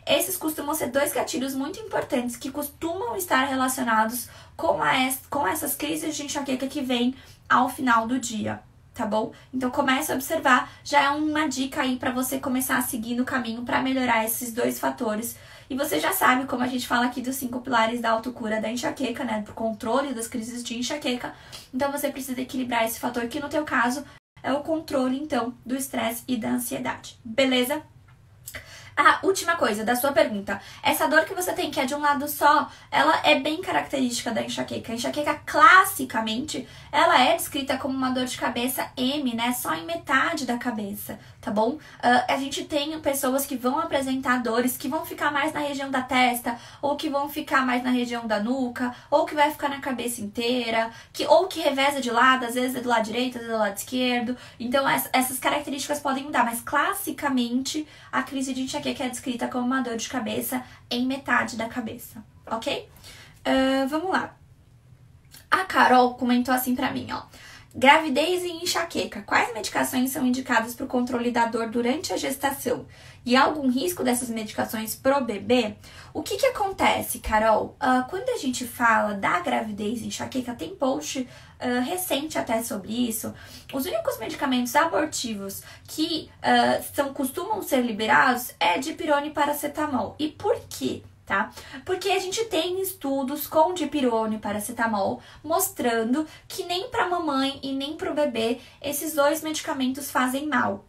Esses costumam ser 2 gatilhos muito importantes que costumam estar relacionados com essas crises de enxaqueca que vêm ao final do dia, tá bom? Então comece a observar, já é uma dica aí pra você começar a seguir no caminho pra melhorar esses 2 fatores. E você já sabe, como a gente fala aqui dos 5 pilares da autocura da enxaqueca, né? Pro controle das crises de enxaqueca. Então você precisa equilibrar esse fator que no teu caso é o controle, então, do estresse e da ansiedade. Beleza? Última coisa da sua pergunta. Essa dor que você tem, que é de um lado só, ela é bem característica da enxaqueca. A enxaqueca, classicamente, ela é descrita como uma dor de cabeça M, né? Só em metade da cabeça, tá bom? A gente tem pessoas que vão apresentar dores que vão ficar mais na região da testa, ou que vão ficar mais na região da nuca, ou que vai ficar na cabeça inteira, ou que reveza de lado, às vezes é do lado direito, às vezes é do lado esquerdo. Então, essas características podem mudar, mas classicamente, a crise de enxaqueca é descrita como uma dor de cabeça em metade da cabeça, ok? Vamos lá. A Carol comentou assim pra mim, ó. Gravidez e enxaqueca. Quais medicações são indicadas para o controle da dor durante a gestação? E há algum risco dessas medicações pro bebê? O que acontece, Carol? Quando a gente fala da gravidez e enxaqueca, tem post recente até sobre isso. Os únicos medicamentos abortivos que costumam ser liberados é dipirona e paracetamol. E por quê? Tá? Porque a gente tem estudos com dipirona e paracetamol mostrando que nem para mamãe e nem para o bebê esses 2 medicamentos fazem mal.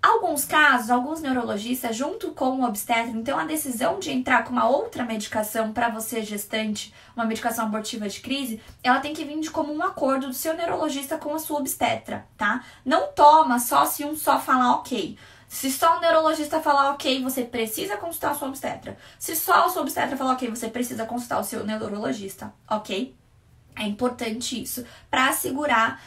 Alguns casos, alguns neurologistas, junto com o obstetra, então a decisão de entrar com uma outra medicação para você gestante, uma medicação abortiva de crise, ela tem que vir de comum acordo do seu neurologista com a sua obstetra, tá? Não toma só se um só falar ok. Se só o neurologista falar ok, você precisa consultar a sua obstetra. Se só o seu obstetra falar ok, você precisa consultar o seu neurologista, ok? É importante isso para assegurar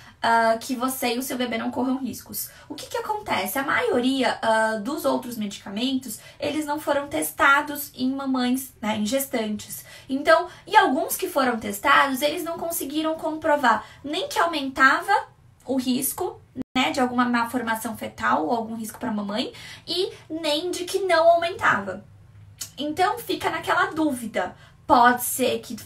que você e o seu bebê não corram riscos. O que acontece? A maioria dos outros medicamentos, eles não foram testados em mamães, né, em gestantes. Então, e alguns que foram testados, eles não conseguiram comprovar nem que aumentava o risco, né, de alguma malformação fetal ou algum risco para a mamãe, e nem de que não aumentava. Então, fica naquela dúvida. Pode ser que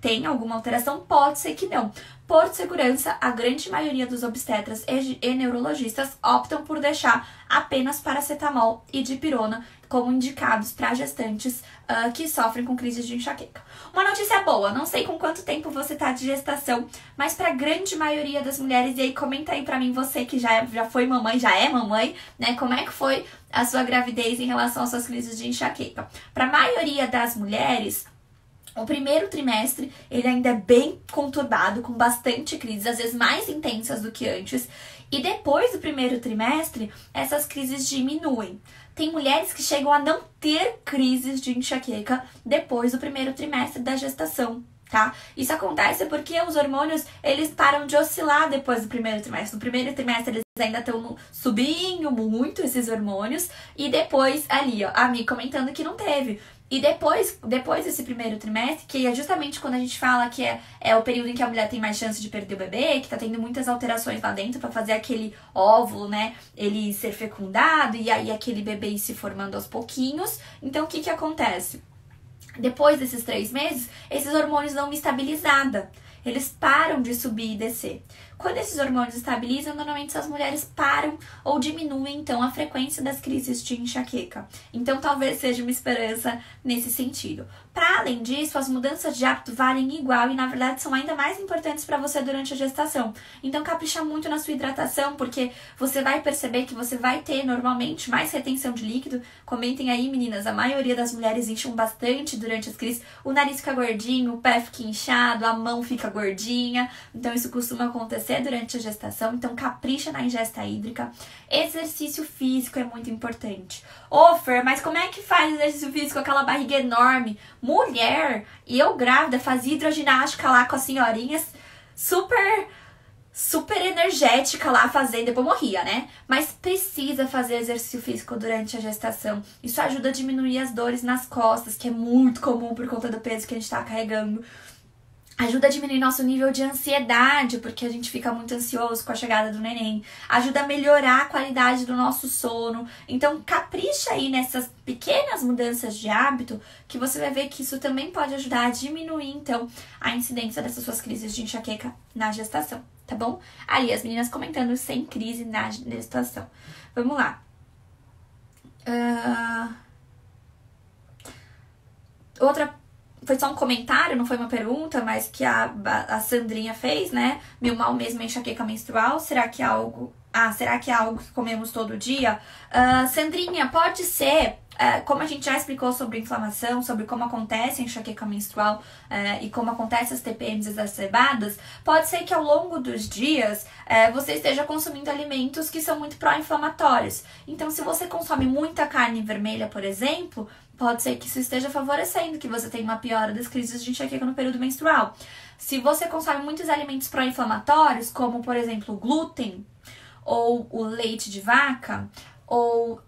tem alguma alteração, pode ser que não. Por segurança, a grande maioria dos obstetras e neurologistas optam por deixar apenas paracetamol e dipirona como indicados para gestantes que sofrem com crises de enxaqueca. Uma notícia boa, não sei com quanto tempo você tá de gestação, mas para a grande maioria das mulheres, e aí comenta aí para mim, você que já foi mamãe, já é mamãe, né? Como é que foi a sua gravidez em relação às suas crises de enxaqueca? Para a maioria das mulheres, o primeiro trimestre, ele ainda é bem conturbado, com bastante crises, às vezes mais intensas do que antes. E depois do primeiro trimestre, essas crises diminuem. Tem mulheres que chegam a não ter crises de enxaqueca depois do primeiro trimestre da gestação, tá? Isso acontece porque os hormônios, eles param de oscilar depois do primeiro trimestre. No primeiro trimestre, eles ainda estão subindo muito esses hormônios. E depois, ali, ó, a Mi comentando que não teve. E depois desse primeiro trimestre, que é justamente quando a gente fala que é o período em que a mulher tem mais chance de perder o bebê, que tá tendo muitas alterações lá dentro pra fazer aquele óvulo, né, ele ser fecundado e aí aquele bebê ir se formando aos pouquinhos. Então, o que acontece? Depois desses 3 meses, esses hormônios dão uma estabilizada. Eles param de subir e descer. Quando esses hormônios estabilizam, normalmente as mulheres param ou diminuem, então, a frequência das crises de enxaqueca. Então, talvez seja uma esperança nesse sentido. Para além disso, as mudanças de hábito valem igual e, na verdade, são ainda mais importantes para você durante a gestação. Então, capricha muito na sua hidratação, porque você vai perceber que você vai ter, normalmente, mais retenção de líquido. Comentem aí, meninas, a maioria das mulheres incham bastante durante as crises. O nariz fica gordinho, o pé fica inchado, a mão fica gordinha. Então, isso costuma acontecer durante a gestação, então capricha na ingesta hídrica. Exercício físico é muito importante. Ô, Fer, mas como é que faz exercício físico com aquela barriga enorme? Mulher, e eu grávida, fazia hidroginástica lá com as senhorinhas, super energética lá fazendo, depois morria, né? Mas precisa fazer exercício físico durante a gestação. Isso ajuda a diminuir as dores nas costas, que é muito comum por conta do peso que a gente tá carregando. Ajuda a diminuir nosso nível de ansiedade, porque a gente fica muito ansioso com a chegada do neném. Ajuda a melhorar a qualidade do nosso sono. Então, capricha aí nessas pequenas mudanças de hábito, que você vai ver que isso também pode ajudar a diminuir, então, a incidência dessas suas crises de enxaqueca na gestação, tá bom? Ali, as meninas comentando sem crise na gestação. Vamos lá. Outra... Foi só um comentário, não foi uma pergunta, mas que a Sandrinha fez, né? Meu mal mesmo é enxaqueca menstrual. Será que é algo... será que é algo que comemos todo dia? Sandrinha, pode ser... como a gente já explicou sobre inflamação, sobre como acontece a enxaqueca menstrual e como acontece as TPMs exacerbadas, pode ser que ao longo dos dias você esteja consumindo alimentos que são muito pró-inflamatórios. Então, se você consome muita carne vermelha, por exemplo, pode ser que isso esteja favorecendo que você tenha uma piora das crises de enxaqueca no período menstrual. Se você consome muitos alimentos pró-inflamatórios, como, por exemplo, o glúten, ou o leite de vaca, ou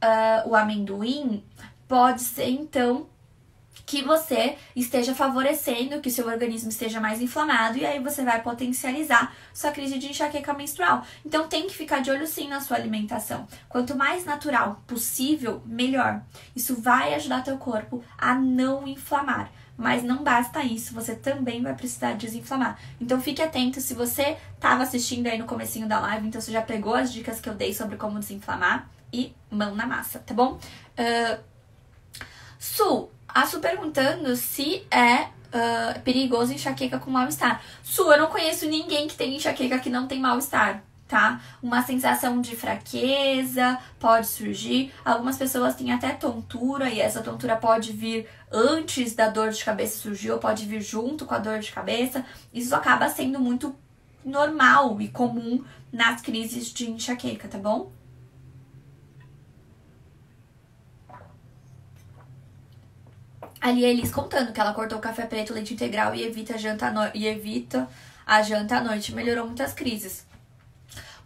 o amendoim, pode ser, então, que você esteja favorecendo que o seu organismo esteja mais inflamado e aí você vai potencializar sua crise de enxaqueca menstrual. Então, tem que ficar de olho sim na sua alimentação. Quanto mais natural possível, melhor. Isso vai ajudar teu corpo a não inflamar. Mas não basta isso, você também vai precisar desinflamar. Então, fique atento, se você estava assistindo aí no comecinho da live, então você já pegou as dicas que eu dei sobre como desinflamar e mão na massa, tá bom? A Su perguntando se é perigoso enxaqueca com mal-estar. Su, eu não conheço ninguém que tem enxaqueca que não tem mal-estar, tá? Uma sensação de fraqueza pode surgir. Algumas pessoas têm até tontura e essa tontura pode vir antes da dor de cabeça surgir ou pode vir junto com a dor de cabeça. Isso acaba sendo muito normal e comum nas crises de enxaqueca, tá bom? Ali a Elis contando que ela cortou o café preto, leite integral e evita a janta à noite. Melhorou muitas crises.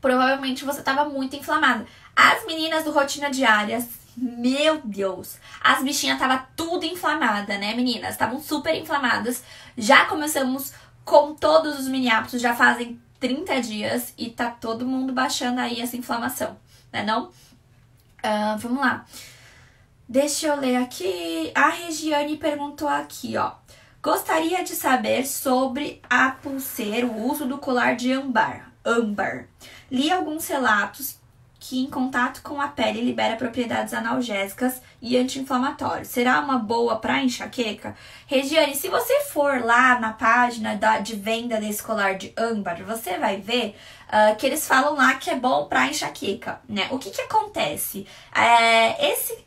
Provavelmente você estava muito inflamada. As meninas do Rotina Diária, meu Deus, as bichinhas estavam tudo inflamada, né, meninas? Estavam super inflamadas. Já começamos com todos os mini hábitos, já fazem 30 dias e tá todo mundo baixando aí essa inflamação, né não? Vamos lá. Deixa eu ler aqui. A Regiane perguntou aqui, ó. Gostaria de saber sobre a pulseira, o uso do colar de âmbar. Li alguns relatos que em contato com a pele libera propriedades analgésicas e anti-inflamatórias. Será uma boa para enxaqueca? Regiane, se você for lá na página de venda desse colar de âmbar, você vai ver que eles falam lá que é bom para enxaqueca, né? O que acontece?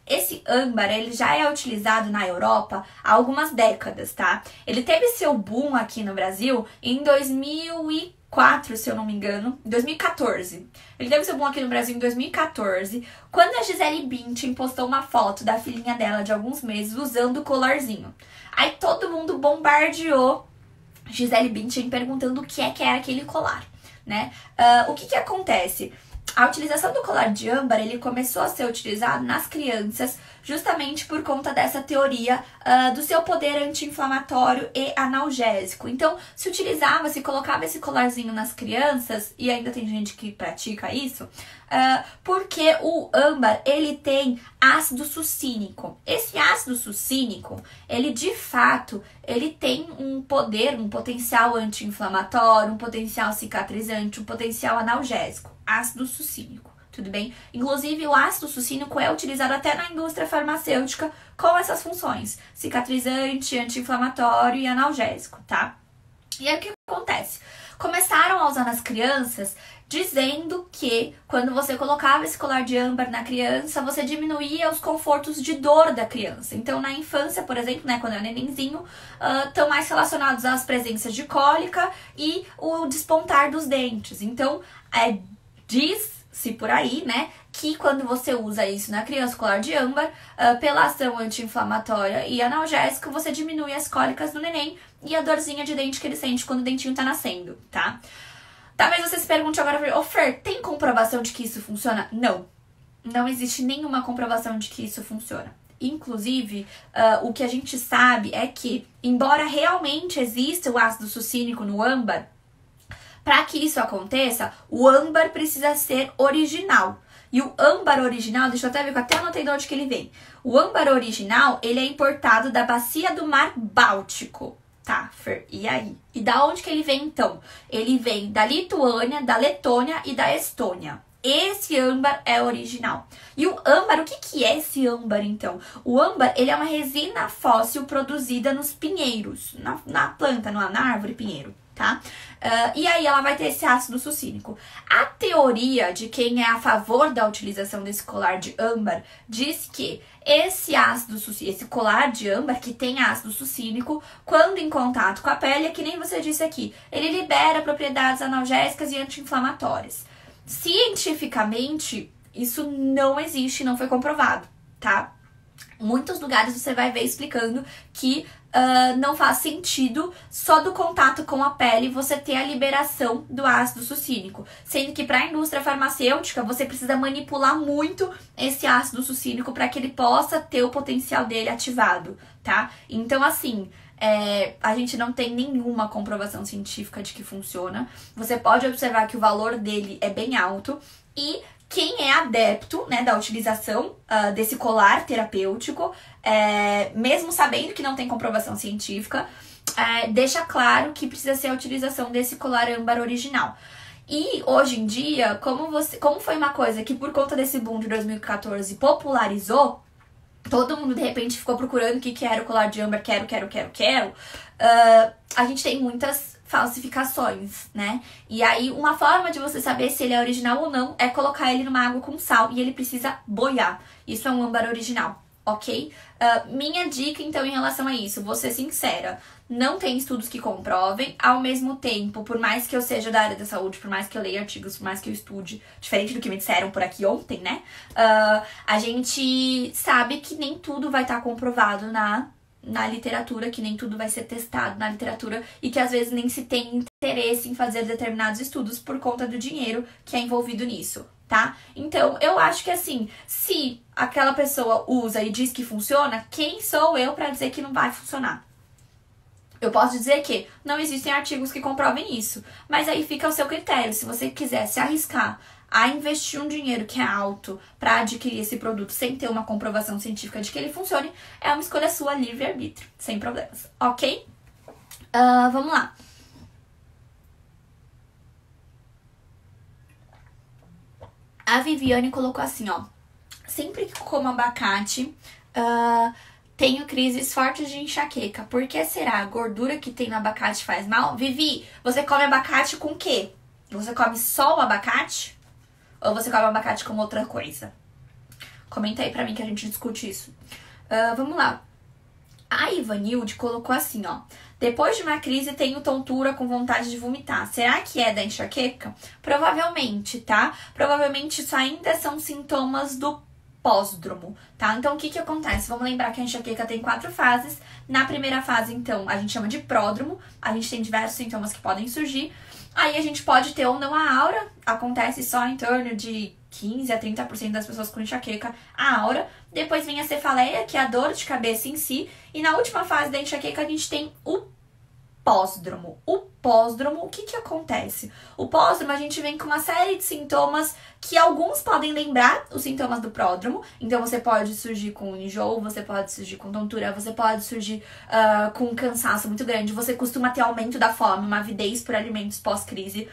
Esse âmbar, ele já é utilizado na Europa há algumas décadas, tá? Ele teve seu boom aqui no Brasil em 2004, se eu não me engano, 2014. Ele teve seu boom aqui no Brasil em 2014, quando a Gisele Bündchen postou uma foto da filhinha dela de alguns meses usando o colarzinho. Aí todo mundo bombardeou Gisele Bündchen perguntando o que era aquele colar, né? O que acontece? A utilização do colar de âmbar, ele começou a ser utilizado nas crianças justamente por conta dessa teoria do seu poder anti-inflamatório e analgésico. Então, se colocava esse colarzinho nas crianças, e ainda tem gente que pratica isso, porque o âmbar, ele tem ácido sucínico. Esse ácido sucínico, ele de fato, ele tem um poder, um potencial anti-inflamatório, um potencial cicatrizante, um potencial analgésico. Ácido sucínico, tudo bem? Inclusive, o ácido sucínico é utilizado até na indústria farmacêutica com essas funções: cicatrizante, anti-inflamatório e analgésico, tá? E aí, o que acontece? Começaram a usar nas crianças, dizendo que quando você colocava esse colar de âmbar na criança, você diminuía os confortos de dor da criança. Então, na infância, por exemplo, né, quando é um nenenzinho, estão mais relacionados às presenças de cólica e o despontar dos dentes. Então, diz-se por aí, né, que quando você usa isso na criança, colar de âmbar, pela ação anti-inflamatória e analgésica, você diminui as cólicas do neném e a dorzinha de dente que ele sente quando o dentinho tá nascendo, tá? Talvez você se pergunte agora, Fer, tem comprovação de que isso funciona? Não. Não existe nenhuma comprovação de que isso funciona. Inclusive, o que a gente sabe é que, embora realmente exista o ácido sucínico no âmbar, para que isso aconteça, o âmbar precisa ser original. E o âmbar original, deixa eu até ver que eu até anotei de onde que ele vem. O âmbar original, ele é importado da bacia do Mar Báltico. Tá, Fer, e aí? E da onde que ele vem, então? Ele vem da Lituânia, da Letônia e da Estônia. Esse âmbar é original. E o âmbar, o que é esse âmbar, então? O âmbar, ele é uma resina fóssil produzida nos pinheiros, na planta, na árvore pinheiro, tá? E aí ela vai ter esse ácido sucínico. A teoria de quem é a favor da utilização desse colar de âmbar diz que esse colar de âmbar que tem ácido sucínico, quando em contato com a pele, é que nem você disse aqui, ele libera propriedades analgésicas e anti-inflamatórias. Cientificamente, isso não existe, não foi comprovado, tá? Muitos lugares você vai ver explicando que não faz sentido só do contato com a pele você ter a liberação do ácido sucínico. Sendo que para a indústria farmacêutica você precisa manipular muito esse ácido sucínico para que ele possa ter o potencial dele ativado, tá? Então, assim, a gente não tem nenhuma comprovação científica de que funciona. Você pode observar que o valor dele é bem alto e quem é adepto, né, da utilização desse colar terapêutico, mesmo sabendo que não tem comprovação científica, deixa claro que precisa ser a utilização desse colar âmbar original. E hoje em dia, como foi uma coisa que por conta desse boom de 2014 popularizou, todo mundo de repente ficou procurando o que era o colar de âmbar, quero. A gente tem muitas falsificações, né? E aí, uma forma de você saber se ele é original ou não é colocar ele numa água com sal e ele precisa boiar. Isso é um âmbar original, ok? Minha dica, então, em relação a isso, vou ser sincera, não tem estudos que comprovem. Ao mesmo tempo, por mais que eu seja da área da saúde, por mais que eu leia artigos, por mais que eu estude, diferente do que me disseram por aqui ontem, né? A gente sabe que nem tudo vai estar comprovado na na literatura, que nem tudo vai ser testado na literatura e que às vezes nem se tem interesse em fazer determinados estudos por conta do dinheiro que é envolvido nisso, tá? Então, eu acho que assim, se aquela pessoa usa e diz que funciona, quem sou eu pra dizer que não vai funcionar? Eu posso dizer que não existem artigos que comprovem isso, mas aí fica ao seu critério. Se você quiser se arriscar a investir um dinheiro que é alto para adquirir esse produto sem ter uma comprovação científica de que ele funcione, é uma escolha sua, livre-arbítrio, sem problemas, ok? Vamos lá. A Viviane colocou assim, ó. Sempre que como abacate, tenho crises fortes de enxaqueca. Por que será? A gordura que tem no abacate faz mal? Vivi, você come abacate com o quê? Você come só o abacate? Ou você come abacate com outra coisa? Comenta aí pra mim que a gente discute isso. Vamos lá. A Ivanilde colocou assim, ó. Depois de uma crise, tenho tontura com vontade de vomitar. Será que é da enxaqueca? Provavelmente, tá? Provavelmente isso ainda são sintomas do pós-dromo, tá? Então, o que que acontece? Vamos lembrar que a enxaqueca tem 4 fases. Na primeira fase, então, a gente chama de pródromo. A gente tem diversos sintomas que podem surgir. Aí a gente pode ter ou não a aura, acontece só em torno de 15 a 30% das pessoas com enxaqueca, a aura. Depois vem a cefaleia, que é a dor de cabeça em si. E na última fase da enxaqueca a gente tem o pós-dromo. O pós-dromo, o que que acontece? O pós-dromo a gente vem com uma série de sintomas que alguns podem lembrar os sintomas do pródromo. Então você pode surgir com enjoo, você pode surgir com tontura, você pode surgir com um cansaço muito grande. Você costuma ter aumento da fome, uma avidez por alimentos pós-crise.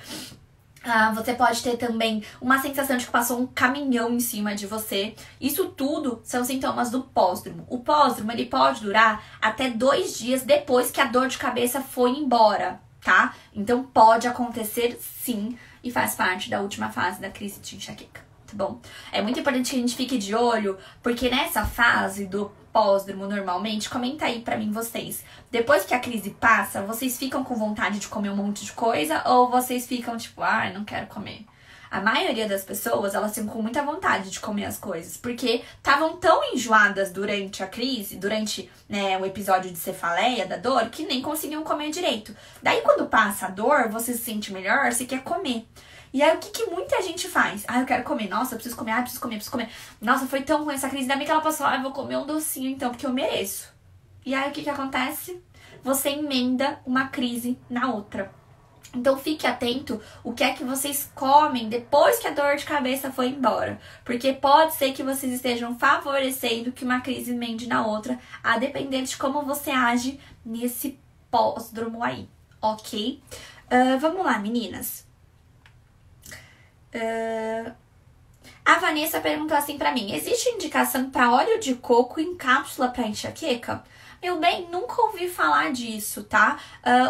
Você pode ter também uma sensação de que passou um caminhão em cima de você. Isso tudo são sintomas do pós-dromo. O pós-dromo, ele pode durar até 2 dias depois que a dor de cabeça foi embora, tá? Então pode acontecer sim e faz parte da última fase da crise de enxaqueca, tá bom? É muito importante que a gente fique de olho, porque nessa fase do pós-dromo, normalmente, comenta aí pra mim vocês. Depois que a crise passa, vocês ficam com vontade de comer um monte de coisa ou vocês ficam tipo, ai, não quero comer? A maioria das pessoas, elas ficam com muita vontade de comer as coisas, porque estavam tão enjoadas durante a crise, durante, né, o episódio de cefaleia, da dor, que nem conseguiam comer direito. Daí, quando passa a dor, você se sente melhor, você quer comer. E aí, o que que muita gente faz? Ah, eu quero comer. Nossa, eu preciso comer. Ah, preciso comer, preciso comer. Nossa, foi tão ruim essa crise. Ainda bem que ela passou. Ah, eu vou comer um docinho, então, porque eu mereço. E aí, o que que acontece? Você emenda uma crise na outra. Então, fique atento o que é que vocês comem depois que a dor de cabeça foi embora. Porque pode ser que vocês estejam favorecendo que uma crise emende na outra, a depender de como você age nesse pós-dromo aí, ok? Vamos lá, meninas. A Vanessa perguntou assim pra mim: existe indicação para óleo de coco em cápsula para enxaqueca? Meu bem, nunca ouvi falar disso, tá?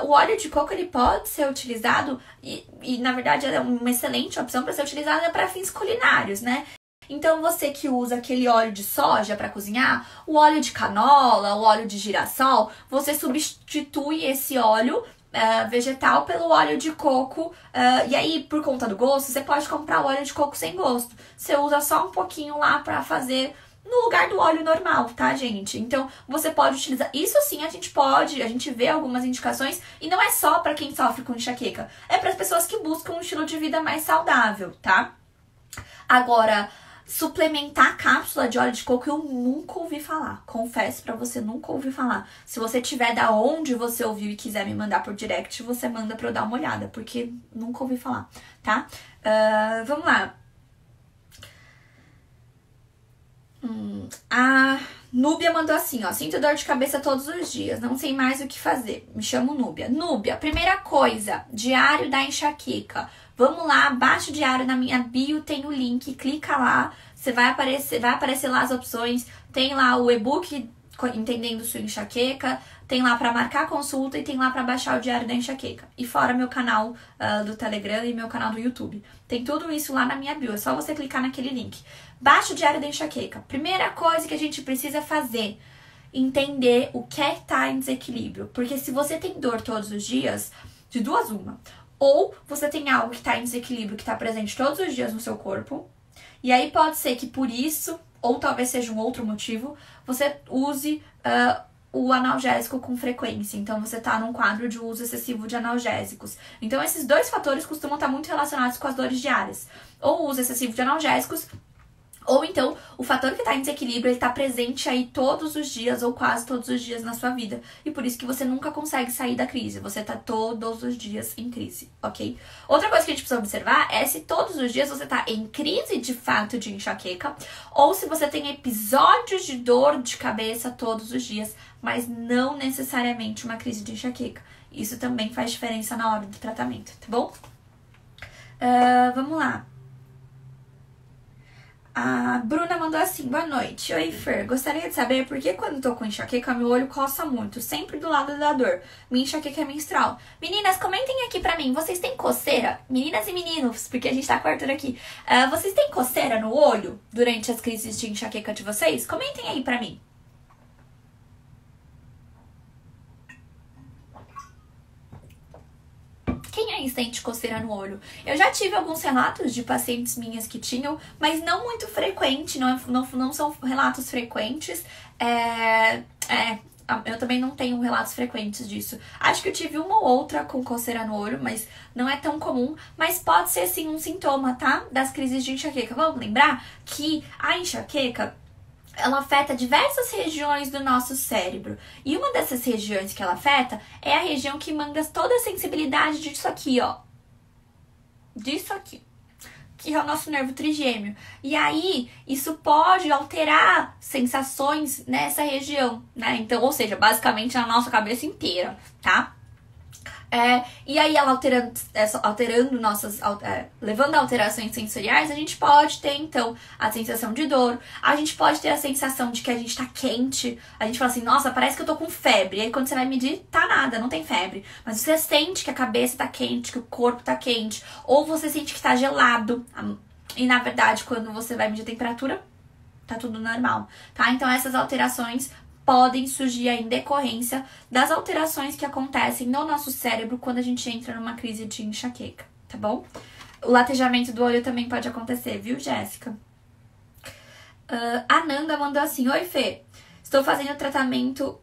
O óleo de coco, ele pode ser utilizado e na verdade é uma excelente opção para ser utilizada para fins culinários, né? Então, você que usa aquele óleo de soja para cozinhar, o óleo de canola, o óleo de girassol, você substitui esse óleo vegetal pelo óleo de coco. E aí, por conta do gosto, você pode comprar o óleo de coco sem gosto. Você usa só um pouquinho lá pra fazer no lugar do óleo normal, tá, gente? Então, você pode utilizar. Isso sim, a gente vê algumas indicações. E não é só pra quem sofre com enxaqueca. É para as pessoas que buscam um estilo de vida mais saudável, tá? Agora, suplementar cápsula de óleo de coco eu nunca ouvi falar. Confesso pra você, nunca ouvi falar. Se você tiver da onde você ouviu e quiser me mandar por direct, você manda pra eu dar uma olhada, porque nunca ouvi falar, tá? Vamos lá. A Núbia mandou assim, ó: sinto dor de cabeça todos os dias, não sei mais o que fazer. Me chamo Núbia. Núbia, primeira coisa, diário da enxaqueca. Vamos lá, abaixo do diário, na minha bio tem o link, clica lá, vai aparecer lá as opções, tem lá o e-book Entendendo Sua Enxaqueca, tem lá pra marcar consulta e tem lá pra baixar o diário da enxaqueca. E fora meu canal do Telegram e meu canal do YouTube. Tem tudo isso lá na minha bio, é só você clicar naquele link. Baixa o diário da enxaqueca. Primeira coisa que a gente precisa fazer, entender o que é que tá em desequilíbrio. Porque se você tem dor todos os dias, de duas uma. Ou você tem algo que tá em desequilíbrio, que tá presente todos os dias no seu corpo. E aí pode ser que por isso, ou talvez seja um outro motivo, você use o analgésico com frequência. Então, você tá num quadro de uso excessivo de analgésicos. Então, esses dois fatores costumam estar muito relacionados com as dores diárias. Ou o uso excessivo de analgésicos, ou então, o fator que está em desequilíbrio, ele está presente aí todos os dias, ou quase todos os dias na sua vida. E por isso que você nunca consegue sair da crise. Você está todos os dias em crise, ok? Outra coisa que a gente precisa observar é se todos os dias você está em crise de fato de enxaqueca, ou se você tem episódios de dor de cabeça todos os dias, mas não necessariamente uma crise de enxaqueca. Isso também faz diferença na hora do tratamento, tá bom? Vamos lá. A Bruna mandou assim, boa noite. Oi, Fer, gostaria de saber por que quando tô com enxaqueca, meu olho coça muito, sempre do lado da dor. Minha enxaqueca é menstrual. Meninas, comentem aqui pra mim, vocês têm coceira? Meninas e meninos, porque a gente tá com o Arthur aqui. Vocês têm coceira no olho durante as crises de enxaqueca de vocês? Comentem aí pra mim. Quem aí sente coceira no olho? Eu já tive alguns relatos de pacientes minhas que tinham, mas não muito frequente, não são relatos frequentes. Eu também não tenho relatos frequentes disso. Acho que eu tive uma ou outra com coceira no olho, mas não é tão comum. Mas pode ser sim um sintoma, tá? Das crises de enxaqueca. Vamos lembrar que a enxaqueca, ela afeta diversas regiões do nosso cérebro. E uma dessas regiões que ela afeta é a região que manda toda a sensibilidade disso aqui, ó. Disso aqui. Que é o nosso nervo trigêmeo. E aí, isso pode alterar sensações nessa região, né? Então, ou seja, basicamente na nossa cabeça inteira, tá? E aí, ela alterando levando a alterações sensoriais, a gente pode ter, então, a sensação de dor. A gente pode ter a sensação de que a gente tá quente. A gente fala assim, nossa, parece que eu tô com febre. E aí, quando você vai medir, tá nada, não tem febre. Mas você sente que a cabeça tá quente, que o corpo tá quente. Ou você sente que tá gelado. E, na verdade, quando você vai medir a temperatura, tá tudo normal, tá? Então, essas alterações podem surgir em decorrência das alterações que acontecem no nosso cérebro quando a gente entra numa crise de enxaqueca, tá bom? O latejamento do olho também pode acontecer, viu, Jéssica? A Nanda mandou assim, oi, Fê, estou fazendo tratamento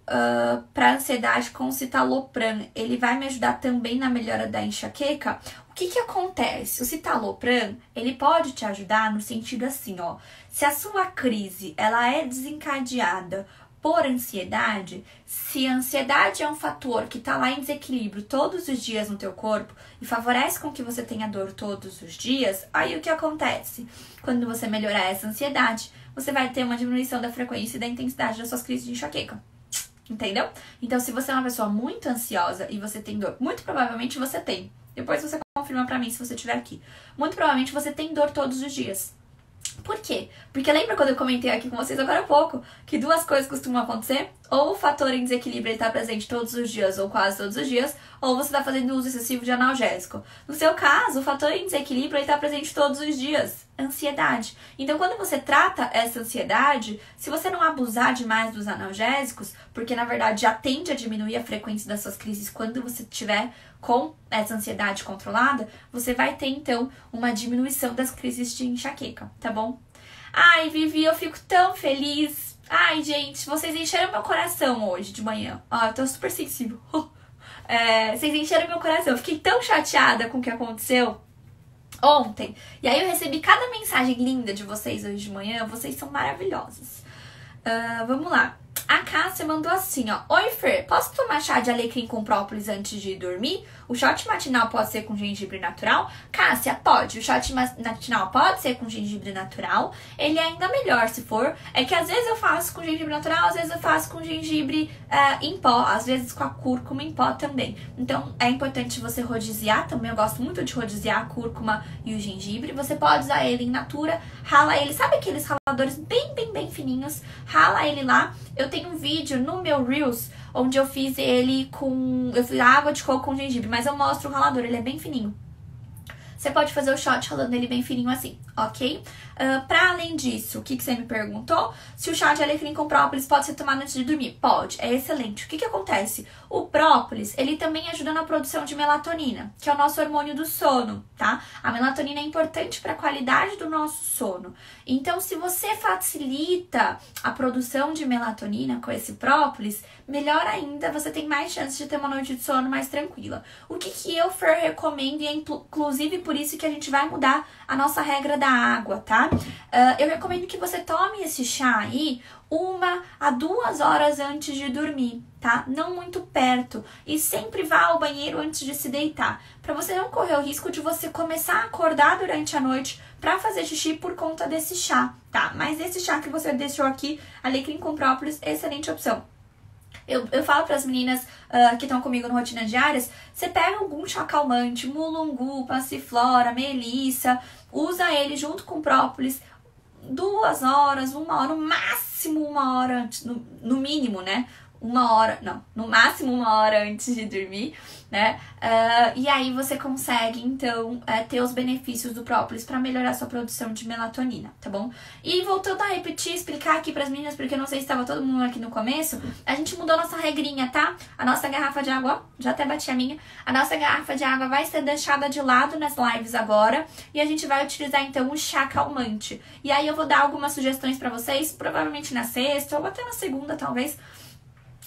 para ansiedade com citalopram. Ele vai me ajudar também na melhora da enxaqueca? O que acontece? O citalopram, ele pode te ajudar no sentido assim, ó. Se a sua crise, ela é desencadeada por ansiedade, se a ansiedade é um fator que tá lá em desequilíbrio todos os dias no teu corpo e favorece com que você tenha dor todos os dias, aí o que acontece? Quando você melhorar essa ansiedade, você vai ter uma diminuição da frequência e da intensidade das suas crises de enxaqueca. Entendeu? Então, se você é uma pessoa muito ansiosa e você tem dor, muito provavelmente você tem. Depois você confirma pra mim se você estiver aqui. Muito provavelmente você tem dor todos os dias. Por quê? Porque lembra quando eu comentei aqui com vocês agora há pouco que duas coisas costumam acontecer? Ou o fator em desequilíbrio está presente todos os dias ou quase todos os dias, ou você está fazendo uso excessivo de analgésico. No seu caso, o fator em desequilíbrio está presente todos os dias. Ansiedade. Então, quando você trata essa ansiedade, se você não abusar demais dos analgésicos, porque na verdade já tende a diminuir a frequência das suas crises quando você tiver com essa ansiedade controlada, você vai ter então uma diminuição das crises de enxaqueca, tá bom? Ai, Vivi, eu fico tão feliz. Ai, gente, vocês encheram meu coração hoje de manhã. Ó, eu tô super sensível. Vocês encheram meu coração. Eu fiquei tão chateada com o que aconteceu ontem. E aí eu recebi cada mensagem linda de vocês hoje de manhã. Vocês são maravilhosos. Vamos lá. A Cássia mandou assim, ó. Oi, Fer, posso tomar chá de alecrim com própolis antes de dormir? O shot matinal pode ser com gengibre natural? Cássia, pode. O shot matinal pode ser com gengibre natural. Ele é ainda melhor se for. É que às vezes eu faço com gengibre natural, às vezes eu faço com gengibre em pó, às vezes com a cúrcuma em pó também. Então é importante você rodiziar também. Eu gosto muito de rodiziar a cúrcuma e o gengibre. Você pode usar ele em natura, rala ele. Sabe aqueles raladores bem fininhos? Rala ele lá. Eu tenho um vídeo no meu Reels onde eu fiz ele com... Eu fiz água de coco com gengibre, mas eu mostro o ralador, ele é bem fininho. você pode fazer o shot rolando ele bem fininho assim, ok? Pra além disso, o que você me perguntou? Se o chá de alecrim com própolis pode ser tomado antes de dormir? Pode, é excelente. O que acontece? O própolis, ele também ajuda na produção de melatonina, que é o nosso hormônio do sono, tá? A melatonina é importante para a qualidade do nosso sono. Então, se você facilita a produção de melatonina com esse própolis, melhor ainda, você tem mais chances de ter uma noite de sono mais tranquila. O que eu, Fer, recomendo, e é inclusive por isso que a gente vai mudar a nossa regra da água, tá? Eu recomendo que você tome esse chá aí 1 a 2 horas antes de dormir, tá? Não muito perto. E sempre vá ao banheiro antes de se deitar, para você não correr o risco de você começar a acordar durante a noite para fazer xixi por conta desse chá, tá? Mas esse chá que você deixou aqui, alecrim com própolis, excelente opção. Eu falo para as meninas que estão comigo no Rotina Diárias, você pega algum chá calmante, mulungu, passiflora, melissa, usa ele junto com própolis 2 horas, 1 hora, no máximo 1 hora antes, no mínimo, né? 1 hora, não, no máximo 1 hora antes de dormir, né? E aí você consegue, então, ter os benefícios do própolis para melhorar a sua produção de melatonina, tá bom? E voltando a repetir, explicar aqui para as meninas, porque eu não sei se estava todo mundo aqui no começo, a gente mudou nossa regrinha, tá? A nossa garrafa de água, já até bati a minha, a nossa garrafa de água vai ser deixada de lado nas lives agora, e a gente vai utilizar, então, o chá calmante. E aí eu vou dar algumas sugestões para vocês, provavelmente na sexta, ou até na segunda, talvez.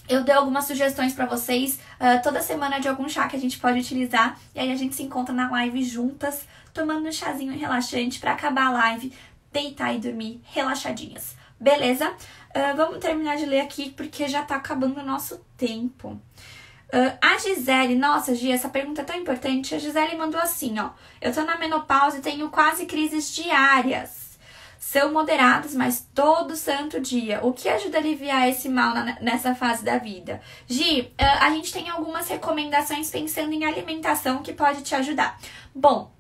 Eu dei algumas sugestões pra vocês toda semana de algum chá que a gente pode utilizar. E aí a gente se encontra na live juntas, tomando um chazinho relaxante pra acabar a live, deitar e dormir relaxadinhas. Beleza? Vamos terminar de ler aqui porque já tá acabando o nosso tempo. A Gisele, nossa, Gi, essa pergunta é tão importante. A Gisele mandou assim, ó. Eu tô na menopausa e tenho quase crises diárias. São moderados, mas todo santo dia. O que ajuda a aliviar esse mal nessa fase da vida? Gi, a gente tem algumas recomendações pensando em alimentação que pode te ajudar. Bom,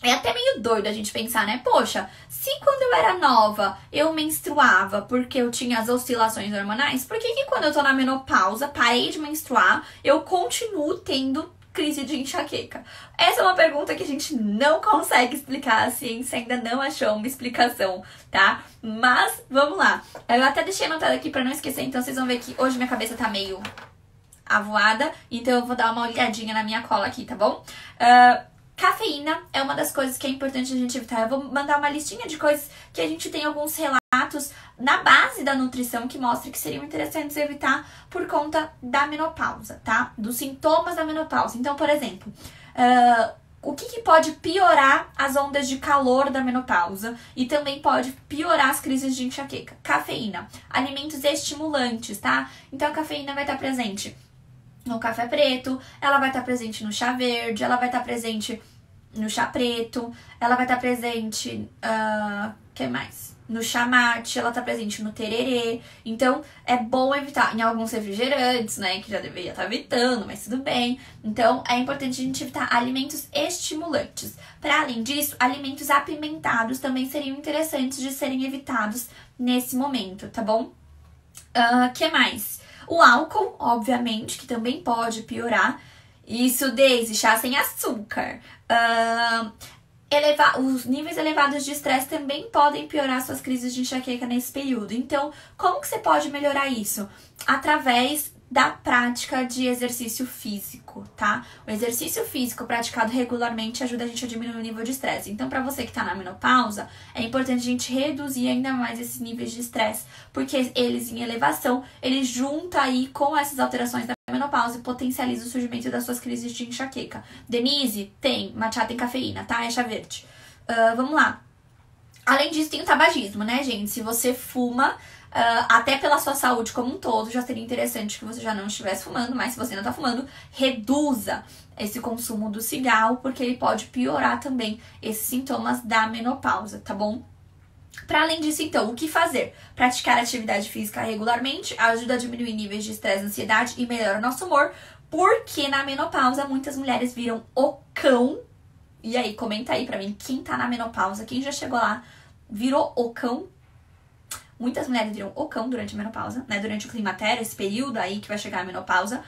é até meio doido a gente pensar, né? Poxa, se quando eu era nova eu menstruava porque eu tinha as oscilações hormonais, por que quando eu tô na menopausa, parei de menstruar, eu continuo tendo crise de enxaqueca? Essa é uma pergunta que a gente não consegue explicar, a ciência ainda não achou uma explicação, tá? Mas, vamos lá. Eu até deixei anotado aqui pra não esquecer, então vocês vão ver que hoje minha cabeça tá meio avoada, então eu vou dar uma olhadinha na minha cola aqui, tá bom? Cafeína é uma das coisas que é importante a gente evitar. Eu vou mandar uma listinha de coisas que a gente tem alguns relatos na base da nutrição que mostra que seriam interessantes evitar por conta da menopausa, tá? Dos sintomas da menopausa. Então, por exemplo, o que pode piorar as ondas de calor da menopausa e também pode piorar as crises de enxaqueca? Cafeína, alimentos estimulantes, tá? Então, a cafeína vai estar presente no café preto, ela vai estar presente no chá verde, ela vai estar presente no chá preto, ela vai estar presente, que mais? No chá mate, ela tá presente no tererê. Então, é bom evitar em alguns refrigerantes, né, que já deveria estar evitando, mas tudo bem. Então, é importante a gente evitar alimentos estimulantes. Para além disso, alimentos apimentados também seriam interessantes de serem evitados nesse momento, tá bom? Que mais? O álcool, obviamente, que também pode piorar. Isso, Daisy, chá sem açúcar. Os níveis elevados de estresse também podem piorar suas crises de enxaqueca nesse período. Então, como que você pode melhorar isso? Através da prática de exercício físico, tá? O exercício físico praticado regularmente ajuda a gente a diminuir o nível de estresse. Então, pra você que tá na menopausa, é importante a gente reduzir ainda mais esses níveis de estresse, porque eles em elevação, eles juntam aí com essas alterações da menopausa e potencializa o surgimento das suas crises de enxaqueca. Denise, matcha tem cafeína, tá? É chá verde. Vamos lá. Além disso, tem o tabagismo, né, gente? Se você fuma, até pela sua saúde como um todo, já seria interessante que você já não estivesse fumando, mas se você ainda tá fumando, reduza esse consumo do cigarro, porque ele pode piorar também esses sintomas da menopausa, tá bom? Para além disso, então, o que fazer? Praticar atividade física regularmente ajuda a diminuir níveis de estresse, ansiedade e melhora o nosso humor, porque na menopausa muitas mulheres viram o cão. E aí, comenta aí pra mim, quem tá na menopausa, quem já chegou lá, virou o cão. Muitas mulheres viram o cão durante a menopausa, né? Durante o climatério, esse período aí que vai chegar a menopausa.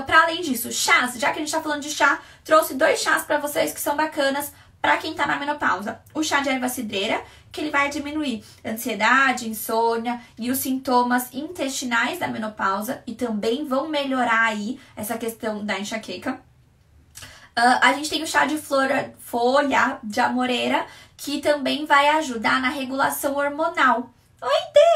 Para além disso, chás, já que a gente tá falando de chá, trouxe 2 chás pra vocês que são bacanas Pra quem tá na menopausa, o chá de erva cidreira, que ele vai diminuir ansiedade, insônia e os sintomas intestinais da menopausa e também vão melhorar aí essa questão da enxaqueca. A gente tem o chá de folha de amoreira, que também vai ajudar na regulação hormonal. Oi,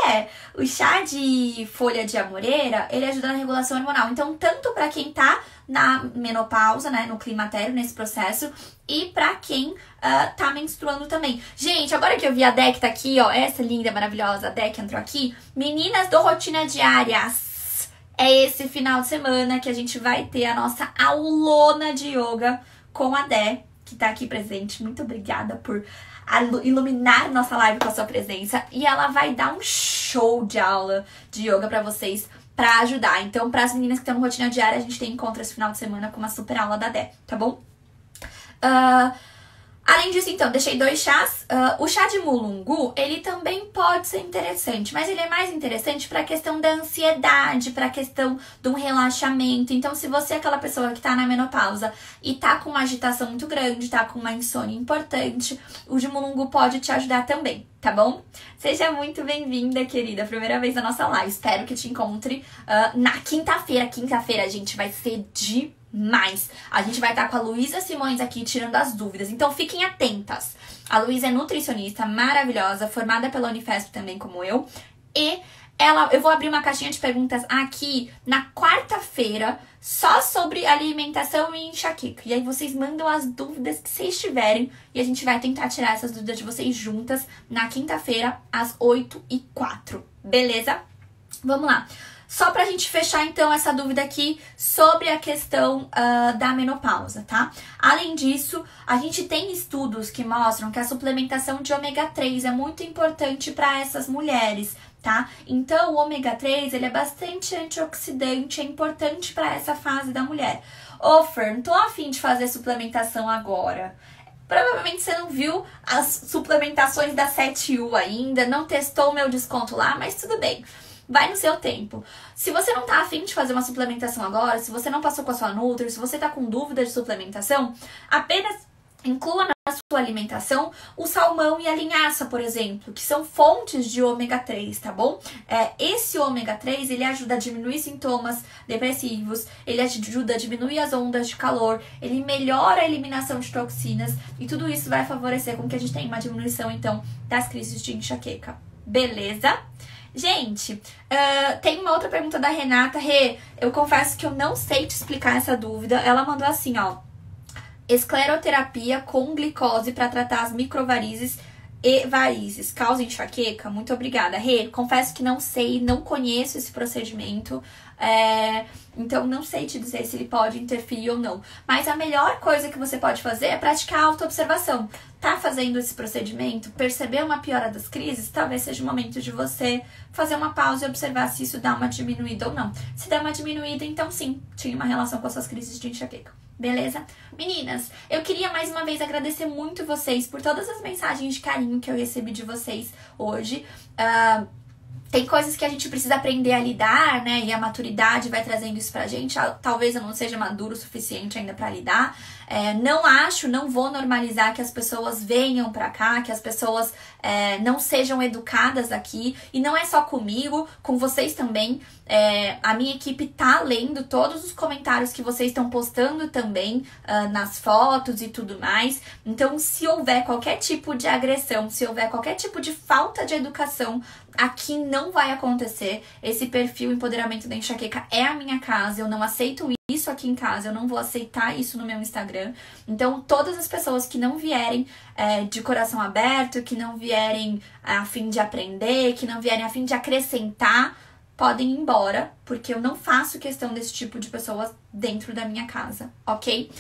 Dé! O chá de folha de amoreira, ele ajuda na regulação hormonal. Então, tanto para quem tá na menopausa, né, no climatério, nesse processo, e pra quem tá menstruando também. Gente, agora que eu vi a Dé que tá aqui, ó, essa linda, maravilhosa, a Dé que entrou aqui, meninas do Rotina Diárias, é esse final de semana que a gente vai ter a nossa aulona de yoga com a Dé, que tá aqui presente. Muito obrigada por iluminar nossa live com a sua presença. E ela vai dar um show de aula de yoga pra vocês, pra ajudar. Então, pras meninas que estão no Rotina Diária, a gente tem encontro esse final de semana com uma super aula da Dé, tá bom? Além disso, então, deixei 2 chás. O chá de mulungu, ele também pode ser interessante, mas ele é mais interessante para a questão da ansiedade, para a questão do relaxamento. Então, se você é aquela pessoa que tá na menopausa e tá com uma agitação muito grande, tá com uma insônia importante, o de mulungu pode te ajudar também, tá bom? Seja muito bem-vinda, querida. Primeira vez na nossa live. Espero que te encontre na quinta-feira. Quinta-feira, gente, vai ser demais. A gente vai estar com a Luísa Simões aqui tirando as dúvidas. Então, fiquem atentas. A Luísa é nutricionista maravilhosa, formada pela Unifesp também, como eu. E eu vou abrir uma caixinha de perguntas aqui na quarta-feira, só sobre alimentação e enxaqueca. E aí vocês mandam as dúvidas que vocês tiverem e a gente vai tentar tirar essas dúvidas de vocês juntas na quinta-feira, às 8h04. Beleza? Vamos lá. Só pra gente fechar, então, essa dúvida aqui sobre a questão da menopausa, tá? Além disso, a gente tem estudos que mostram que a suplementação de ômega 3 é muito importante para essas mulheres, tá? Então, o ômega 3, ele é bastante antioxidante, é importante para essa fase da mulher. Ô, Fer, não tô afim de fazer suplementação agora. Provavelmente você não viu as suplementações da 7U ainda, não testou o meu desconto lá, mas tudo bem. Vai no seu tempo. Se você não tá afim de fazer uma suplementação agora, se você não passou com a sua Nutri, se você tá com dúvida de suplementação, apenas inclua na sua alimentação o salmão e a linhaça, por exemplo, que são fontes de ômega 3, tá bom? Esse ômega 3, ele ajuda a diminuir sintomas depressivos, ele ajuda a diminuir as ondas de calor, ele melhora a eliminação de toxinas e tudo isso vai favorecer com que a gente tenha uma diminuição, então, das crises de enxaqueca. Beleza? Gente, tem uma outra pergunta da Renata. Rê, eu confesso que eu não sei te explicar essa dúvida. Ela mandou assim, ó. Escleroterapia com glicose para tratar as microvarizes e varizes. Causa enxaqueca? Muito obrigada. Rê, confesso que não sei, não conheço esse procedimento. Então, não sei te dizer se ele pode interferir ou não. Mas a melhor coisa que você pode fazer é praticar a autoobservação. Tá fazendo esse procedimento, perceber uma piora das crises, talvez seja o momento de você fazer uma pausa e observar se isso dá uma diminuída ou não. Se der uma diminuída, então sim, tinha uma relação com as suas crises de enxaqueca. Beleza? Meninas, eu queria mais uma vez agradecer muito vocês por todas as mensagens de carinho que eu recebi de vocês hoje. Tem coisas que a gente precisa aprender a lidar, né? E a maturidade vai trazendo isso pra gente. Talvez eu não seja maduro o suficiente ainda pra lidar. Não vou normalizar que as pessoas venham pra cá, que as pessoas não sejam educadas aqui. E não é só comigo, com vocês também. A minha equipe tá lendo todos os comentários que vocês estão postando também nas fotos e tudo mais. Então, se houver qualquer tipo de agressão, se houver qualquer tipo de falta de educação, aqui não vai acontecer. Esse perfil Empoderamento da Enxaqueca é a minha casa. Eu não aceito isso aqui em casa. Eu não vou aceitar isso no meu Instagram. Então, todas as pessoas que não vierem de coração aberto, que não vierem a fim de aprender, que não vierem a fim de acrescentar, podem ir embora, porque eu não faço questão desse tipo de pessoas dentro da minha casa, ok?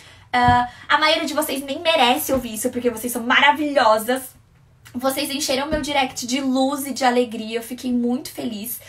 A maioria de vocês nem merece ouvir isso, porque vocês são maravilhosas. Vocês encheram meu direct de luz e de alegria, eu fiquei muito feliz.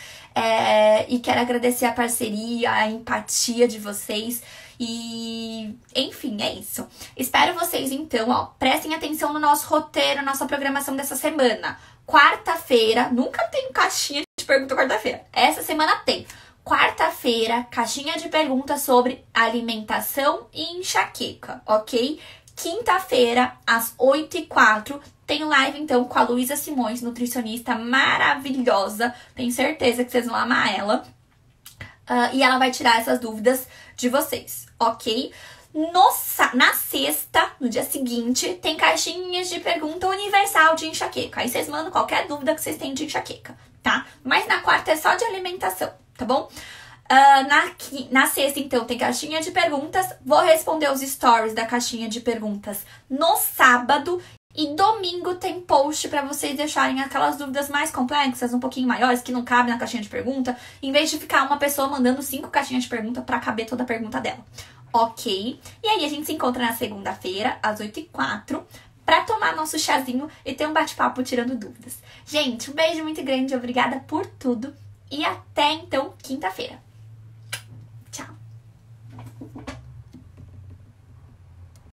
E quero agradecer a parceria, a empatia de vocês. E, enfim, é isso. Espero vocês, então, ó, prestem atenção no nosso roteiro, nossa programação dessa semana. Quarta-feira, nunca tem caixinha de pergunta quarta-feira. Essa semana tem. Quarta-feira, caixinha de perguntas sobre alimentação e enxaqueca, ok? quinta-feira, às 8h04, tem live, então, com a Luísa Simões, nutricionista maravilhosa. Tenho certeza que vocês vão amar ela. E ela vai tirar essas dúvidas de vocês, ok? Na sexta, no dia seguinte, tem caixinhas de pergunta universal de enxaqueca. Aí vocês mandam qualquer dúvida que vocês têm de enxaqueca, tá? Mas na quarta é só de alimentação, tá bom? Na sexta, então, tem caixinha de perguntas. Vou responder os stories da caixinha de perguntas no sábado. E domingo tem post pra vocês deixarem aquelas dúvidas mais complexas, um pouquinho maiores, que não cabem na caixinha de pergunta, em vez de ficar uma pessoa mandando 5 caixinhas de pergunta pra caber toda a pergunta dela. Ok? E aí a gente se encontra na segunda-feira, às 8h04, pra tomar nosso chazinho e ter um bate-papo tirando dúvidas. Gente, um beijo muito grande, obrigada por tudo e até então, quinta-feira.